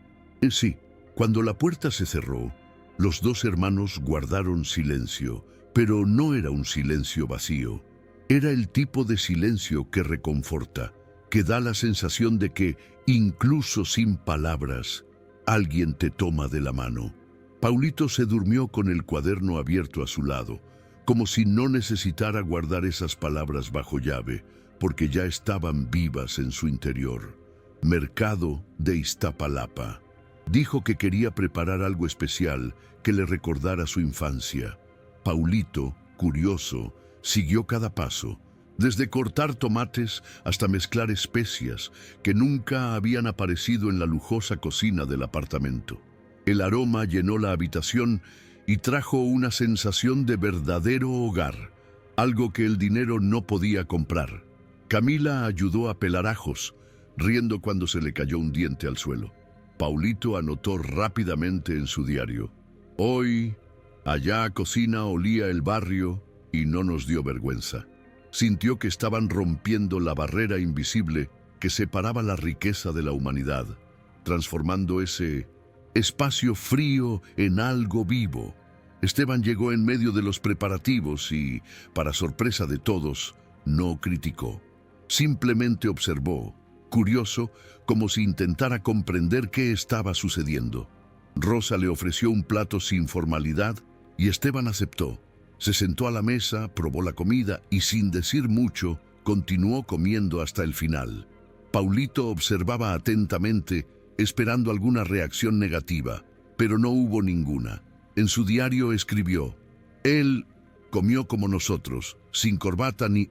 sí. Cuando la puerta se cerró, los 2 hermanos guardaron silencio, pero no era un silencio vacío. Era el tipo de silencio que reconforta, que da la sensación de que, incluso sin palabras, alguien te toma de la mano. Paulito se durmió con el cuaderno abierto a su lado, como si no necesitara guardar esas palabras bajo llave, porque ya estaban vivas en su interior. Mercado de Iztapalapa. Dijo que quería preparar algo especial que le recordara su infancia. Paulito, curioso, siguió cada paso. desde cortar tomates hasta mezclar especias que nunca habían aparecido en la lujosa cocina del apartamento. El aroma llenó la habitación y trajo una sensación de verdadero hogar, algo que el dinero no podía comprar. Camila ayudó a pelar ajos, riendo cuando se le cayó un diente al suelo. Paulito anotó rápidamente en su diario: hoy, allá cocina olía el barrio y no nos dio vergüenza. Sintió que estaban rompiendo la barrera invisible que separaba la riqueza de la humanidad, transformando ese espacio frío en algo vivo. Esteban llegó en medio de los preparativos y, para sorpresa de todos, no criticó. Simplemente observó, curioso, como si intentara comprender qué estaba sucediendo. Rosa le ofreció un plato sin formalidad y Esteban aceptó. Se sentó a la mesa, probó la comida y, sin decir mucho, continuó comiendo hasta el final. Paulito observaba atentamente, esperando alguna reacción negativa, pero no hubo ninguna. En su diario escribió: él comió como nosotros, sin corbata ni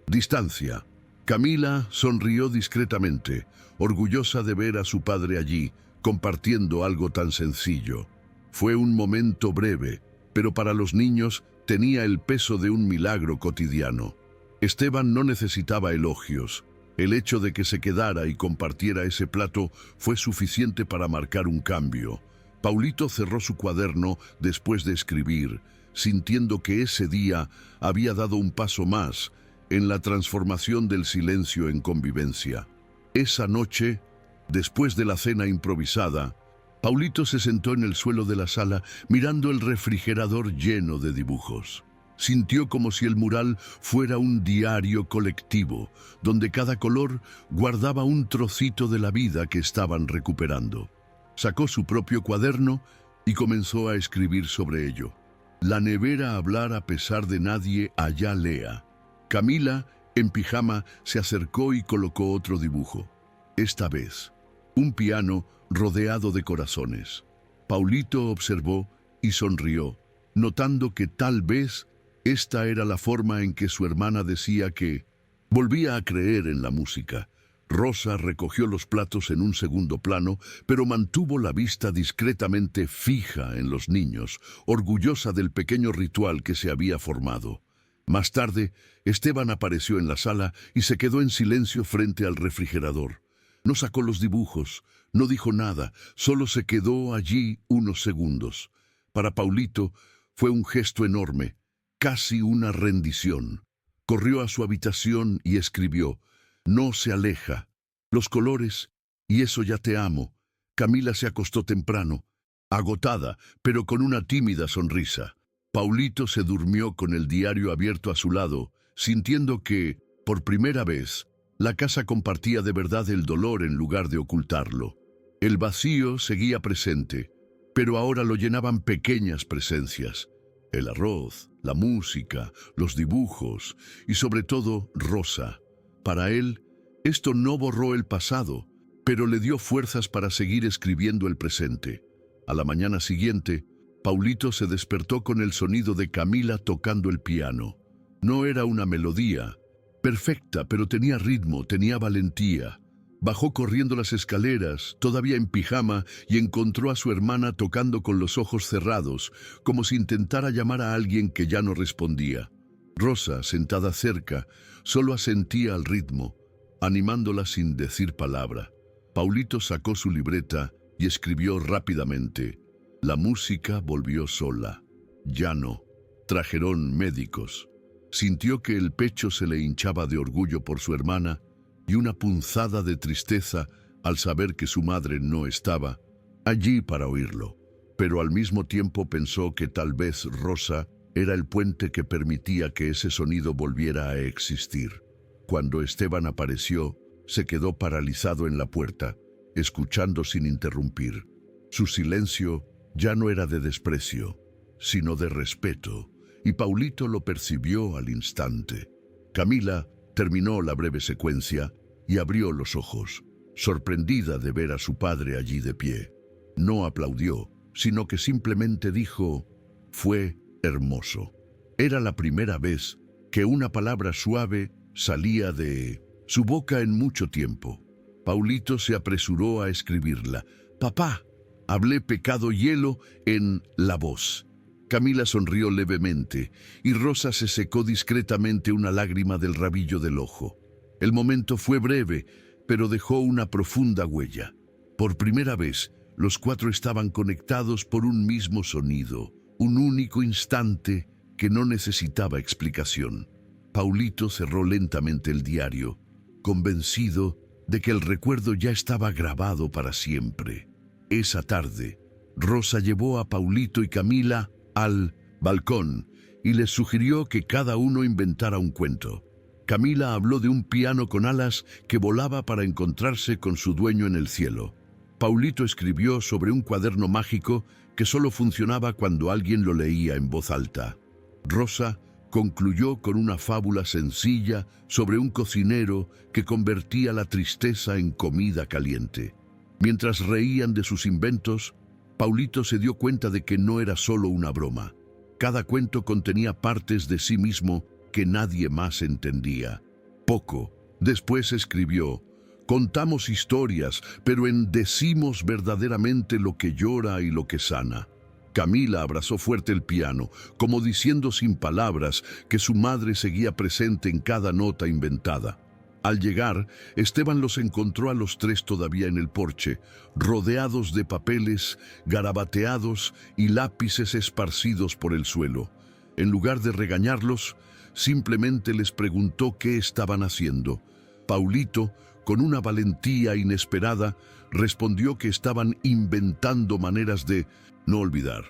distancia. Camila sonrió discretamente, orgullosa de ver a su padre allí, compartiendo algo tan sencillo. Fue un momento breve, pero para los niños tenía el peso de un milagro cotidiano. Esteban no necesitaba elogios. El hecho de que se quedara y compartiera ese plato fue suficiente para marcar un cambio. Paulito cerró su cuaderno después de escribir, sintiendo que ese día había dado un paso más en la transformación del silencio en convivencia. Esa noche, después de la cena improvisada, Paulito se sentó en el suelo de la sala mirando el refrigerador lleno de dibujos. Sintió como si el mural fuera un diario colectivo, donde cada color guardaba un trocito de la vida que estaban recuperando. Sacó su propio cuaderno y comenzó a escribir sobre ello. La nevera hablar a pesar de nadie allá lea. Camila, en pijama, se acercó y colocó otro dibujo. Esta vez, un piano rodeado de corazones. Paulito observó y sonrió, notando que tal vez esta era la forma en que su hermana decía que volvía a creer en la música. Rosa recogió los platos en un segundo plano, pero mantuvo la vista discretamente fija en los niños, orgullosa del pequeño ritual que se había formado. Más tarde, Esteban apareció en la sala y se quedó en silencio frente al refrigerador. No sacó los dibujos, no dijo nada, solo se quedó allí unos segundos. Para Paulito fue un gesto enorme, casi una rendición. Corrió a su habitación y escribió: no se aleja. Los colores, y eso ya te amo. Camila se acostó temprano, agotada, pero con una tímida sonrisa. Paulito se durmió con el diario abierto a su lado, sintiendo que, por primera vez, la casa compartía de verdad el dolor en lugar de ocultarlo. El vacío seguía presente, pero ahora lo llenaban pequeñas presencias. El arroz, la música, los dibujos y sobre todo Rosa. Para él, esto no borró el pasado, pero le dio fuerzas para seguir escribiendo el presente. A la mañana siguiente, Paulito se despertó con el sonido de Camila tocando el piano. No era una melodía perfecta, pero tenía ritmo, tenía valentía. Bajó corriendo las escaleras, todavía en pijama, y encontró a su hermana tocando con los ojos cerrados, como si intentara llamar a alguien que ya no respondía. Rosa, sentada cerca, solo asentía al ritmo, animándola sin decir palabra. Paulito sacó su libreta y escribió rápidamente: la música volvió sola. Ya no. Trajeron médicos. Sintió que el pecho se le hinchaba de orgullo por su hermana y una punzada de tristeza al saber que su madre no estaba allí para oírlo. Pero al mismo tiempo pensó que tal vez Rosa era el puente que permitía que ese sonido volviera a existir. Cuando Esteban apareció, se quedó paralizado en la puerta, escuchando sin interrumpir. Su silencio ya no era de desprecio, sino de respeto, y Paulito lo percibió al instante. Camila terminó la breve secuencia y abrió los ojos, sorprendida de ver a su padre allí de pie. No aplaudió, sino que simplemente dijo: fue hermoso. Era la primera vez que una palabra suave salía de su boca en mucho tiempo. Paulito se apresuró a escribirla. «Papá», hablé pecado hielo en la voz. Camila sonrió levemente y Rosa se secó discretamente una lágrima del rabillo del ojo. El momento fue breve, pero dejó una profunda huella. Por primera vez, los cuatro estaban conectados por un mismo sonido, un único instante que no necesitaba explicación. Paulito cerró lentamente el diario, convencido de que el recuerdo ya estaba grabado para siempre. Esa tarde, Rosa llevó a Paulito y Camila al balcón y les sugirió que cada uno inventara un cuento. Camila habló de un piano con alas que volaba para encontrarse con su dueño en el cielo. Paulito escribió sobre un cuaderno mágico que solo funcionaba cuando alguien lo leía en voz alta. Rosa concluyó con una fábula sencilla sobre un cocinero que convertía la tristeza en comida caliente. Mientras reían de sus inventos, Paulito se dio cuenta de que no era solo una broma. Cada cuento contenía partes de sí mismo que nadie más entendía. Poco después escribió: «Contamos historias, pero decimos verdaderamente lo que llora y lo que sana». Camila abrazó fuerte el piano, como diciendo sin palabras que su madre seguía presente en cada nota inventada. Al llegar, Esteban los encontró a los tres todavía en el porche, rodeados de papeles, garabateados y lápices esparcidos por el suelo. En lugar de regañarlos, simplemente les preguntó qué estaban haciendo. Paulito, con una valentía inesperada, respondió que estaban inventando maneras de no olvidar.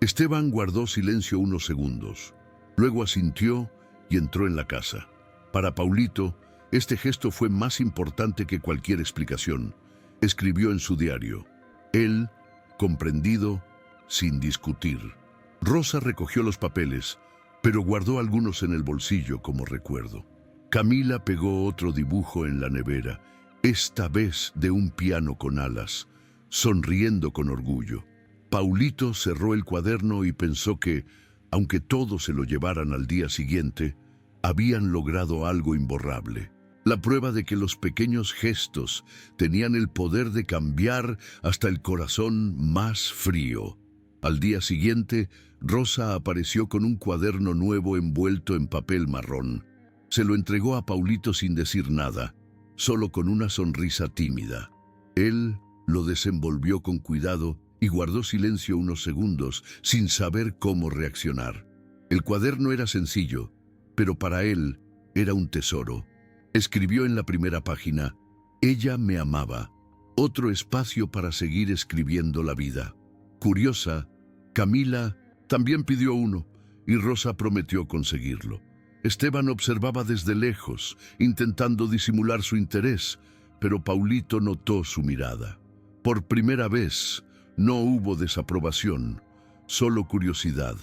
Esteban guardó silencio unos segundos. Luego asintió y entró en la casa. Para Paulito, este gesto fue más importante que cualquier explicación. Escribió en su diario: «Él, comprendido, sin discutir». Rosa recogió los papeles, pero guardó algunos en el bolsillo como recuerdo. Camila pegó otro dibujo en la nevera, esta vez de un piano con alas, sonriendo con orgullo. Paulito cerró el cuaderno y pensó que, aunque todos se lo llevaran al día siguiente, habían logrado algo imborrable. La prueba de que los pequeños gestos tenían el poder de cambiar hasta el corazón más frío. Al día siguiente, Rosa apareció con un cuaderno nuevo envuelto en papel marrón. Se lo entregó a Paulito sin decir nada, solo con una sonrisa tímida. Él lo desenvolvió con cuidado y guardó silencio unos segundos, sin saber cómo reaccionar. El cuaderno era sencillo, pero para él era un tesoro. Escribió en la primera página: «Ella me amaba. Otro espacio para seguir escribiendo la vida». Curiosa, Camila también pidió uno, y Rosa prometió conseguirlo. Esteban observaba desde lejos, intentando disimular su interés, pero Paulito notó su mirada. Por primera vez, no hubo desaprobación, solo curiosidad.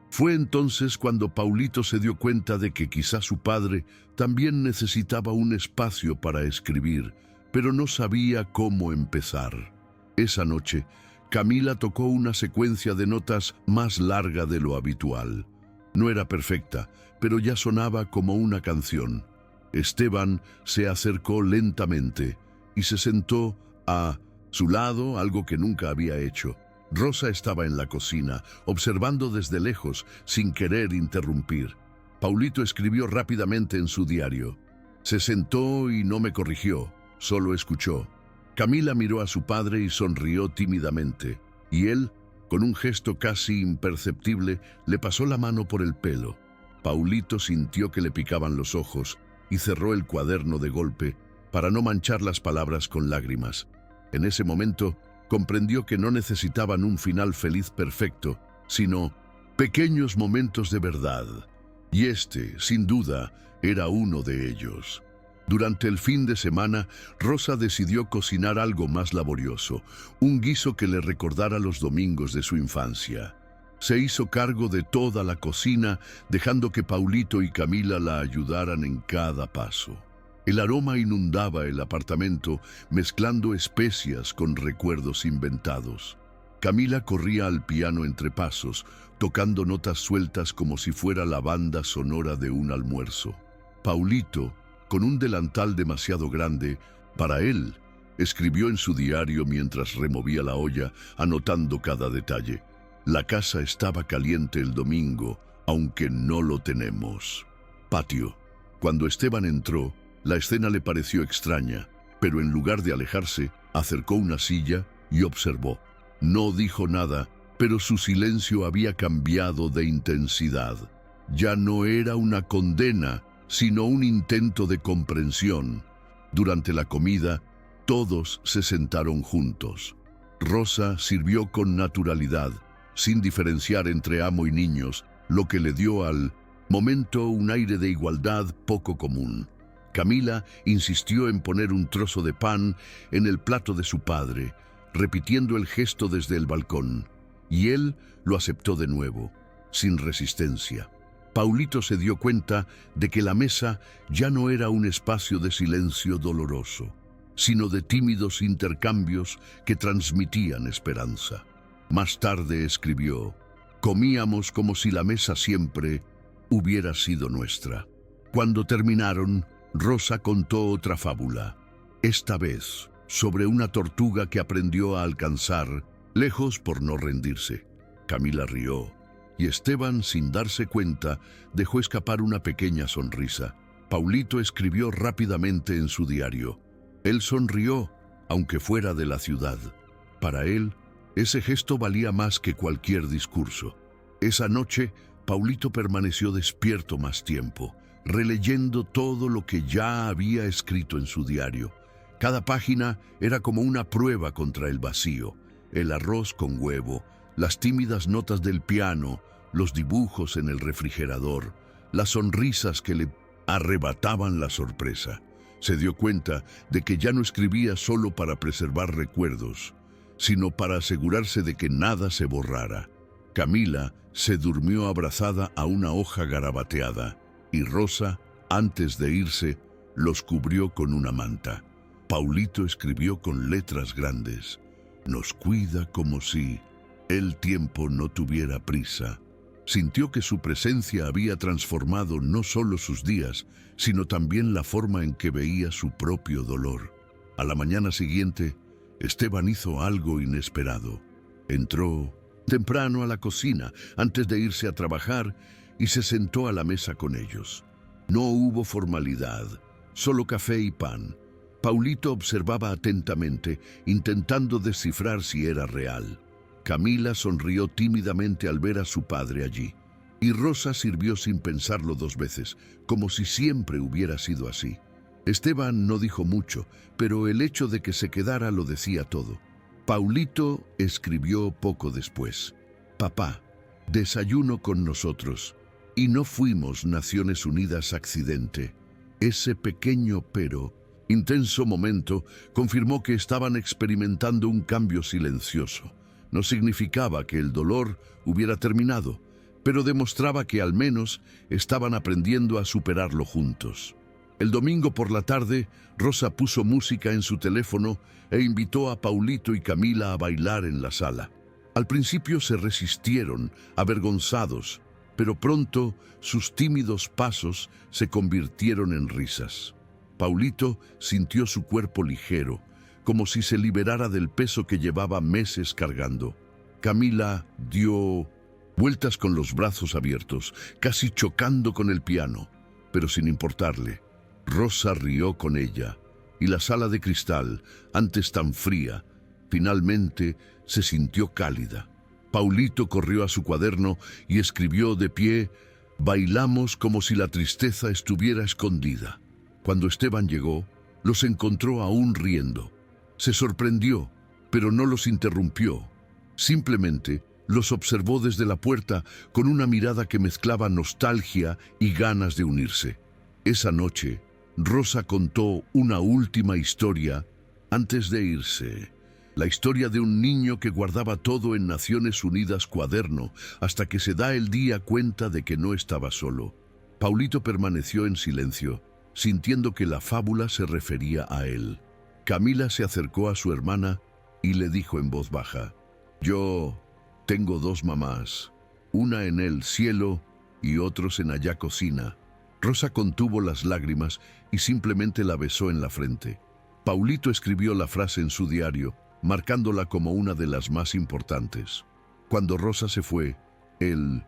Fue entonces cuando Paulito se dio cuenta de que quizá su padre también necesitaba un espacio para escribir, pero no sabía cómo empezar. Esa noche, Camila tocó una secuencia de notas más larga de lo habitual. No era perfecta, pero ya sonaba como una canción. Esteban se acercó lentamente y se sentó a su lado, algo que nunca había hecho. Rosa estaba en la cocina, observando desde lejos, sin querer interrumpir. Paulito escribió rápidamente en su diario. Se sentó y no me corrigió, solo escuchó. Camila miró a su padre y sonrió tímidamente, y él, con un gesto casi imperceptible, le pasó la mano por el pelo. Paulito sintió que le picaban los ojos y cerró el cuaderno de golpe para no manchar las palabras con lágrimas. En ese momento, comprendió que no necesitaban un final feliz perfecto, sino pequeños momentos de verdad. Y este, sin duda, era uno de ellos. Durante el fin de semana, Rosa decidió cocinar algo más laborioso, un guiso que le recordara los domingos de su infancia. Se hizo cargo de toda la cocina, dejando que Paulito y Camila la ayudaran en cada paso. El aroma inundaba el apartamento, mezclando especias con recuerdos inventados. Camila corría al piano entre pasos, tocando notas sueltas como si fuera la banda sonora de un almuerzo. Paulito con un delantal demasiado grande para él. Escribió en su diario mientras removía la olla, anotando cada detalle. La casa estaba caliente el domingo, aunque no lo tenemos. Patio. Cuando Esteban entró, la escena le pareció extraña, pero en lugar de alejarse, acercó una silla y observó. No dijo nada, pero su silencio había cambiado de intensidad. Ya no era una condena, sino un intento de comprensión. Durante la comida, todos se sentaron juntos. Rosa sirvió con naturalidad, sin diferenciar entre amo y niños, lo que le dio al momento un aire de igualdad poco común. Camila insistió en poner un trozo de pan en el plato de su padre, repitiendo el gesto desde el balcón, y él lo aceptó de nuevo, sin resistencia. Paulito se dio cuenta de que la mesa ya no era un espacio de silencio doloroso, sino de tímidos intercambios que transmitían esperanza. Más tarde escribió: comíamos como si la mesa siempre hubiera sido nuestra. Cuando terminaron, Rosa contó otra fábula, esta vez sobre una tortuga que aprendió a alcanzar, lejos por no rendirse. Camila rió, y Esteban, sin darse cuenta, dejó escapar una pequeña sonrisa. Paulito escribió rápidamente en su diario. Él sonrió, aunque fuera de la ciudad. Para él, ese gesto valía más que cualquier discurso. Esa noche, Paulito permaneció despierto más tiempo, releyendo todo lo que ya había escrito en su diario. Cada página era como una prueba contra el vacío. El arroz con huevo, las tímidas notas del piano, los dibujos en el refrigerador, las sonrisas que le arrebataban la sorpresa. Se dio cuenta de que ya no escribía solo para preservar recuerdos, sino para asegurarse de que nada se borrara. Camila se durmió abrazada a una hoja garabateada, y Rosa, antes de irse, los cubrió con una manta. Paulito escribió con letras grandes: nos cuida como si el tiempo no tuviera prisa. Sintió que su presencia había transformado no solo sus días, sino también la forma en que veía su propio dolor. A la mañana siguiente, Esteban hizo algo inesperado. Entró temprano a la cocina, antes de irse a trabajar, y se sentó a la mesa con ellos. No hubo formalidad, solo café y pan. Paulito observaba atentamente, intentando descifrar si era real. Camila sonrió tímidamente al ver a su padre allí, y Rosa sirvió sin pensarlo dos veces, como si siempre hubiera sido así. Esteban no dijo mucho, pero el hecho de que se quedara lo decía todo. Paulito escribió poco después: papá, desayuno con nosotros, y no fuimos Naciones Unidas accidente. Ese pequeño pero intenso momento confirmó que estaban experimentando un cambio silencioso. No significaba que el dolor hubiera terminado, pero demostraba que al menos estaban aprendiendo a superarlo juntos. El domingo por la tarde, Rosa puso música en su teléfono e invitó a Paulito y Camila a bailar en la sala. Al principio se resistieron, avergonzados, pero pronto sus tímidos pasos se convirtieron en risas. Paulito sintió su cuerpo ligero, como si se liberara del peso que llevaba meses cargando. Camila dio vueltas con los brazos abiertos, casi chocando con el piano, pero sin importarle. Rosa rió con ella, y la sala de cristal, antes tan fría, finalmente se sintió cálida. Paulito corrió a su cuaderno y escribió de pie: bailamos como si la tristeza estuviera escondida. Cuando Esteban llegó, los encontró aún riendo. Se sorprendió, pero no los interrumpió. Simplemente los observó desde la puerta con una mirada que mezclaba nostalgia y ganas de unirse. Esa noche, Rosa contó una última historia antes de irse. La historia de un niño que guardaba todo en Naciones Unidas cuaderno hasta que se da el día cuenta de que no estaba solo. Paulito permaneció en silencio, sintiendo que la fábula se refería a él. Camila se acercó a su hermana y le dijo en voz baja: yo tengo dos mamás, una en el cielo y otros en allá cocina. Rosa contuvo las lágrimas y simplemente la besó en la frente. Paulito escribió la frase en su diario, marcándola como una de las más importantes. Cuando Rosa se fue, el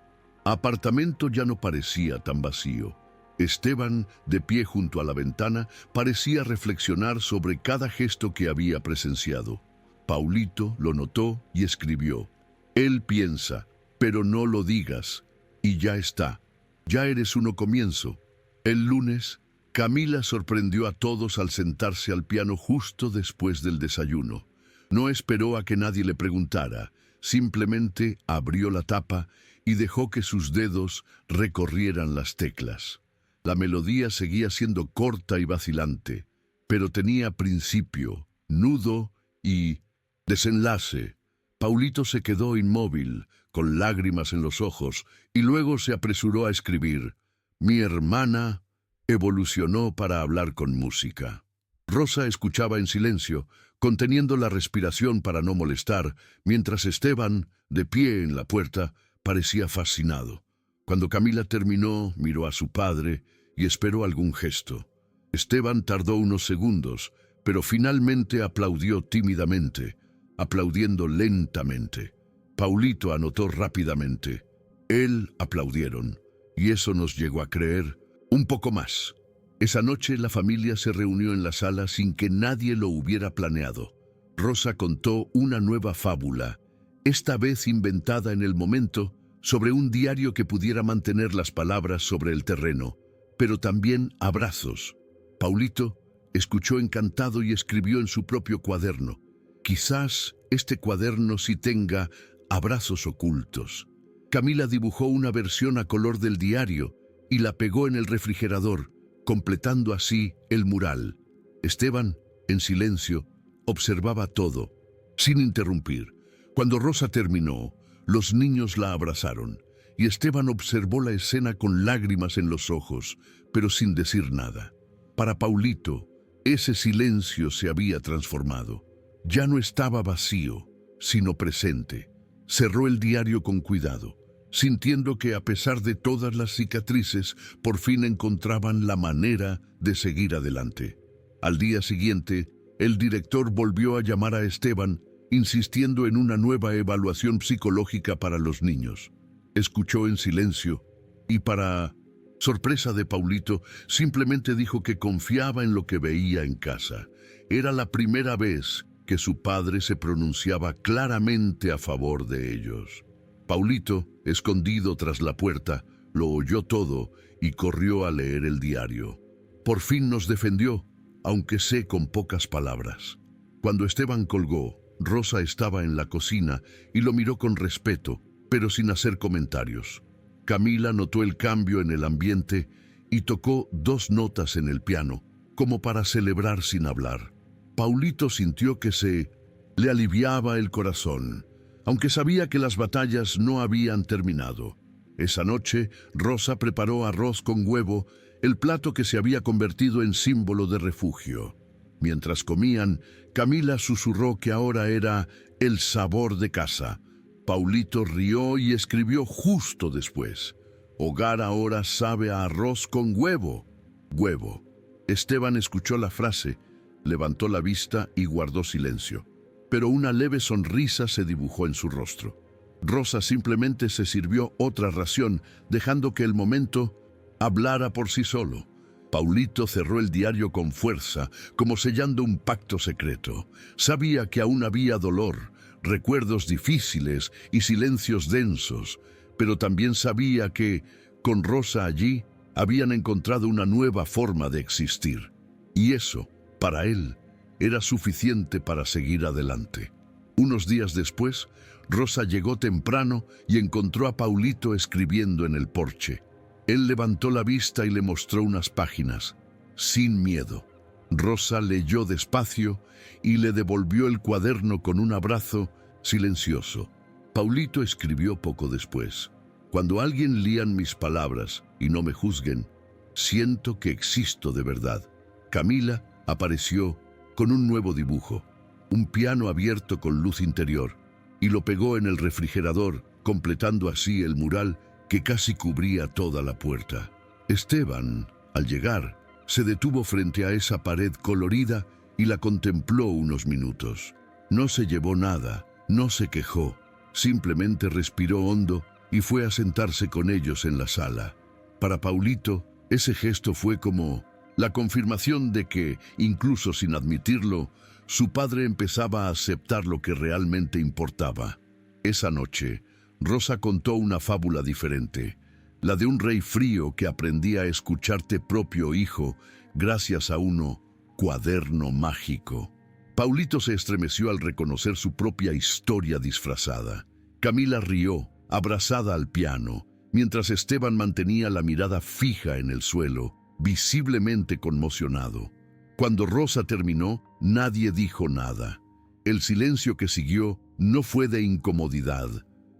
apartamento ya no parecía tan vacío. Esteban, de pie junto a la ventana, parecía reflexionar sobre cada gesto que había presenciado. Paulito lo notó y escribió: «Él piensa, pero no lo digas, y ya está. Ya eres uno comienzo». El lunes, Camila sorprendió a todos al sentarse al piano justo después del desayuno. No esperó a que nadie le preguntara, simplemente abrió la tapa y dejó que sus dedos recorrieran las teclas. La melodía seguía siendo corta y vacilante, pero tenía principio, nudo y desenlace. Paulito se quedó inmóvil, con lágrimas en los ojos, y luego se apresuró a escribir: «Mi hermana evolucionó para hablar con música». Rosa escuchaba en silencio, conteniendo la respiración para no molestar, mientras Esteban, de pie en la puerta, parecía fascinado. Cuando Camila terminó, miró a su padre y esperó algún gesto. Esteban tardó unos segundos, pero finalmente aplaudió tímidamente, aplaudiendo lentamente. Paulito anotó rápidamente: «Él aplaudieron», y eso nos llegó a creer un poco más. Esa noche la familia se reunió en la sala sin que nadie lo hubiera planeado. Rosa contó una nueva fábula, esta vez inventada en el momento, sobre un diario que pudiera mantener las palabras sobre el terreno, pero también abrazos. Paulito escuchó encantado y escribió en su propio cuaderno: «Quizás este cuaderno sí tenga abrazos ocultos». Camila dibujó una versión a color del diario y la pegó en el refrigerador, completando así el mural. Esteban, en silencio, observaba todo, sin interrumpir. Cuando Rosa terminó, los niños la abrazaron, y Esteban observó la escena con lágrimas en los ojos, pero sin decir nada. Para Paulito, ese silencio se había transformado. Ya no estaba vacío, sino presente. Cerró el diario con cuidado, sintiendo que a pesar de todas las cicatrices, por fin encontraban la manera de seguir adelante. Al día siguiente, el director volvió a llamar a Esteban, insistiendo en una nueva evaluación psicológica para los niños. Escuchó en silencio y, para sorpresa de Paulito, simplemente dijo que confiaba en lo que veía en casa. Era la primera vez que su padre se pronunciaba claramente a favor de ellos. Paulito, escondido tras la puerta, lo oyó todo y corrió a leer el diario. Por fin nos defendió, aunque sé con pocas palabras. Cuando Esteban colgó, Rosa estaba en la cocina y lo miró con respeto, pero sin hacer comentarios. Camila notó el cambio en el ambiente y tocó 2 notas en el piano, como para celebrar sin hablar. Paulito sintió que se le aliviaba el corazón, aunque sabía que las batallas no habían terminado. Esa noche, Rosa preparó arroz con huevo, el plato que se había convertido en símbolo de refugio. Mientras comían, Camila susurró que ahora era el sabor de casa. Paulito rió y escribió justo después: «Hogar ahora sabe a arroz con huevo». Huevo. Esteban escuchó la frase, levantó la vista y guardó silencio, pero una leve sonrisa se dibujó en su rostro. Rosa simplemente se sirvió otra ración, dejando que el momento hablara por sí solo. Paulito cerró el diario con fuerza, como sellando un pacto secreto. Sabía que aún había dolor, recuerdos difíciles y silencios densos, pero también sabía que, con Rosa allí, habían encontrado una nueva forma de existir. Y eso, para él, era suficiente para seguir adelante. Unos días después, Rosa llegó temprano y encontró a Paulito escribiendo en el porche. Él levantó la vista y le mostró unas páginas, sin miedo. Rosa leyó despacio y le devolvió el cuaderno con un abrazo silencioso. Paulito escribió poco después: «Cuando alguien lían mis palabras y no me juzguen, siento que existo de verdad». Camila apareció con un nuevo dibujo, un piano abierto con luz interior, y lo pegó en el refrigerador, completando así el mural que casi cubría toda la puerta. Esteban, al llegar, se detuvo frente a esa pared colorida y la contempló unos minutos. No se llevó nada, no se quejó, simplemente respiró hondo y fue a sentarse con ellos en la sala. Para Paulito, ese gesto fue como la confirmación de que, incluso sin admitirlo, su padre empezaba a aceptar lo que realmente importaba. Esa noche, Rosa contó una fábula diferente, la de un rey frío que aprendía a escucharte propio hijo gracias a un cuaderno mágico. Paulito se estremeció al reconocer su propia historia disfrazada. Camila rió, abrazada al piano, mientras Esteban mantenía la mirada fija en el suelo, visiblemente conmocionado. Cuando Rosa terminó, nadie dijo nada. El silencio que siguió no fue de incomodidad,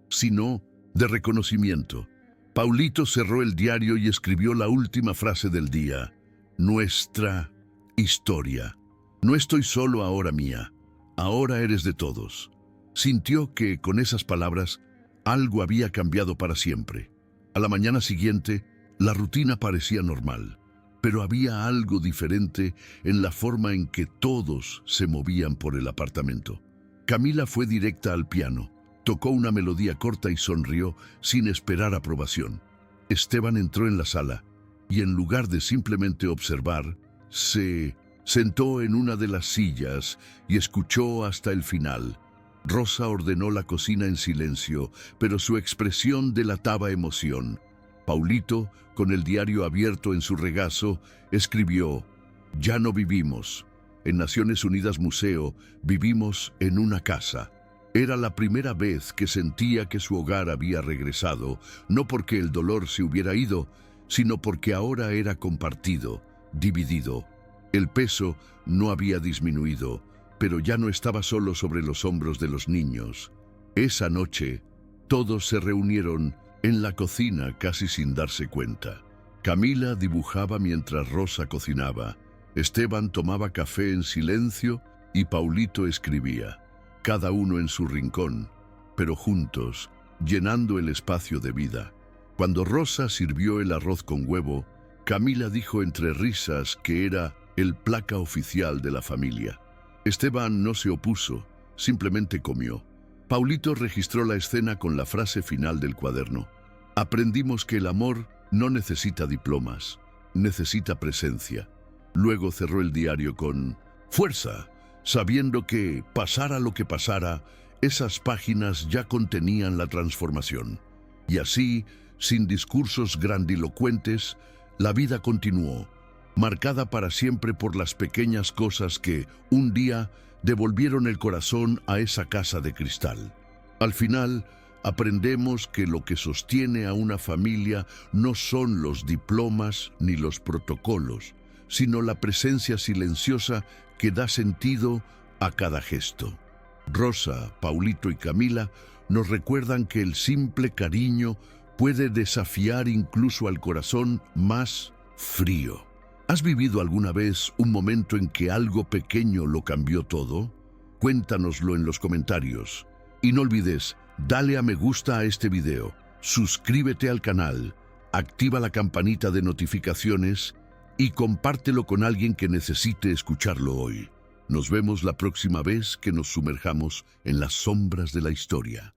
sino de reconocimiento. Paulito cerró el diario y escribió la última frase del día. Nuestra historia. No estoy solo ahora mía, ahora eres de todos. Sintió que, con esas palabras, algo había cambiado para siempre. A la mañana siguiente, la rutina parecía normal, pero había algo diferente en la forma en que todos se movían por el apartamento. Camila fue directa al piano, tocó una melodía corta y sonrió sin esperar aprobación. Esteban entró en la sala y, en lugar de simplemente observar, se sentó en una de las sillas y escuchó hasta el final. Rosa ordenó la cocina en silencio, pero su expresión delataba emoción. Paulito, con el diario abierto en su regazo, escribió: «Ya no vivimos. En Naciones Unidas Museo vivimos en una casa». Era la primera vez que sentía que su hogar había regresado, no porque el dolor se hubiera ido, sino porque ahora era compartido, dividido. El peso no había disminuido, pero ya no estaba solo sobre los hombros de los niños. Esa noche, todos se reunieron en la cocina casi sin darse cuenta. Camila dibujaba mientras Rosa cocinaba. Esteban tomaba café en silencio y Paulito escribía, cada uno en su rincón, pero juntos, llenando el espacio de vida. Cuando Rosa sirvió el arroz con huevo, Camila dijo entre risas que era el placa oficial de la familia. Esteban no se opuso, simplemente comió. Paulito registró la escena con la frase final del cuaderno. Aprendimos que el amor no necesita diplomas, necesita presencia. Luego cerró el diario con fuerza, sabiendo que, pasara lo que pasara, esas páginas ya contenían la transformación. Y así, sin discursos grandilocuentes, la vida continuó, marcada para siempre por las pequeñas cosas que, un día, devolvieron el corazón a esa casa de cristal. Al final, aprendemos que lo que sostiene a una familia no son los diplomas ni los protocolos, sino la presencia silenciosa que da sentido a cada gesto. Rosa, Paulito y Camila nos recuerdan que el simple cariño puede desafiar incluso al corazón más frío. ¿Has vivido alguna vez un momento en que algo pequeño lo cambió todo? Cuéntanoslo en los comentarios. Y no olvides, dale a me gusta a este video, suscríbete al canal, activa la campanita de notificaciones y compártelo con alguien que necesite escucharlo hoy. Nos vemos la próxima vez que nos sumerjamos en las sombras de la historia.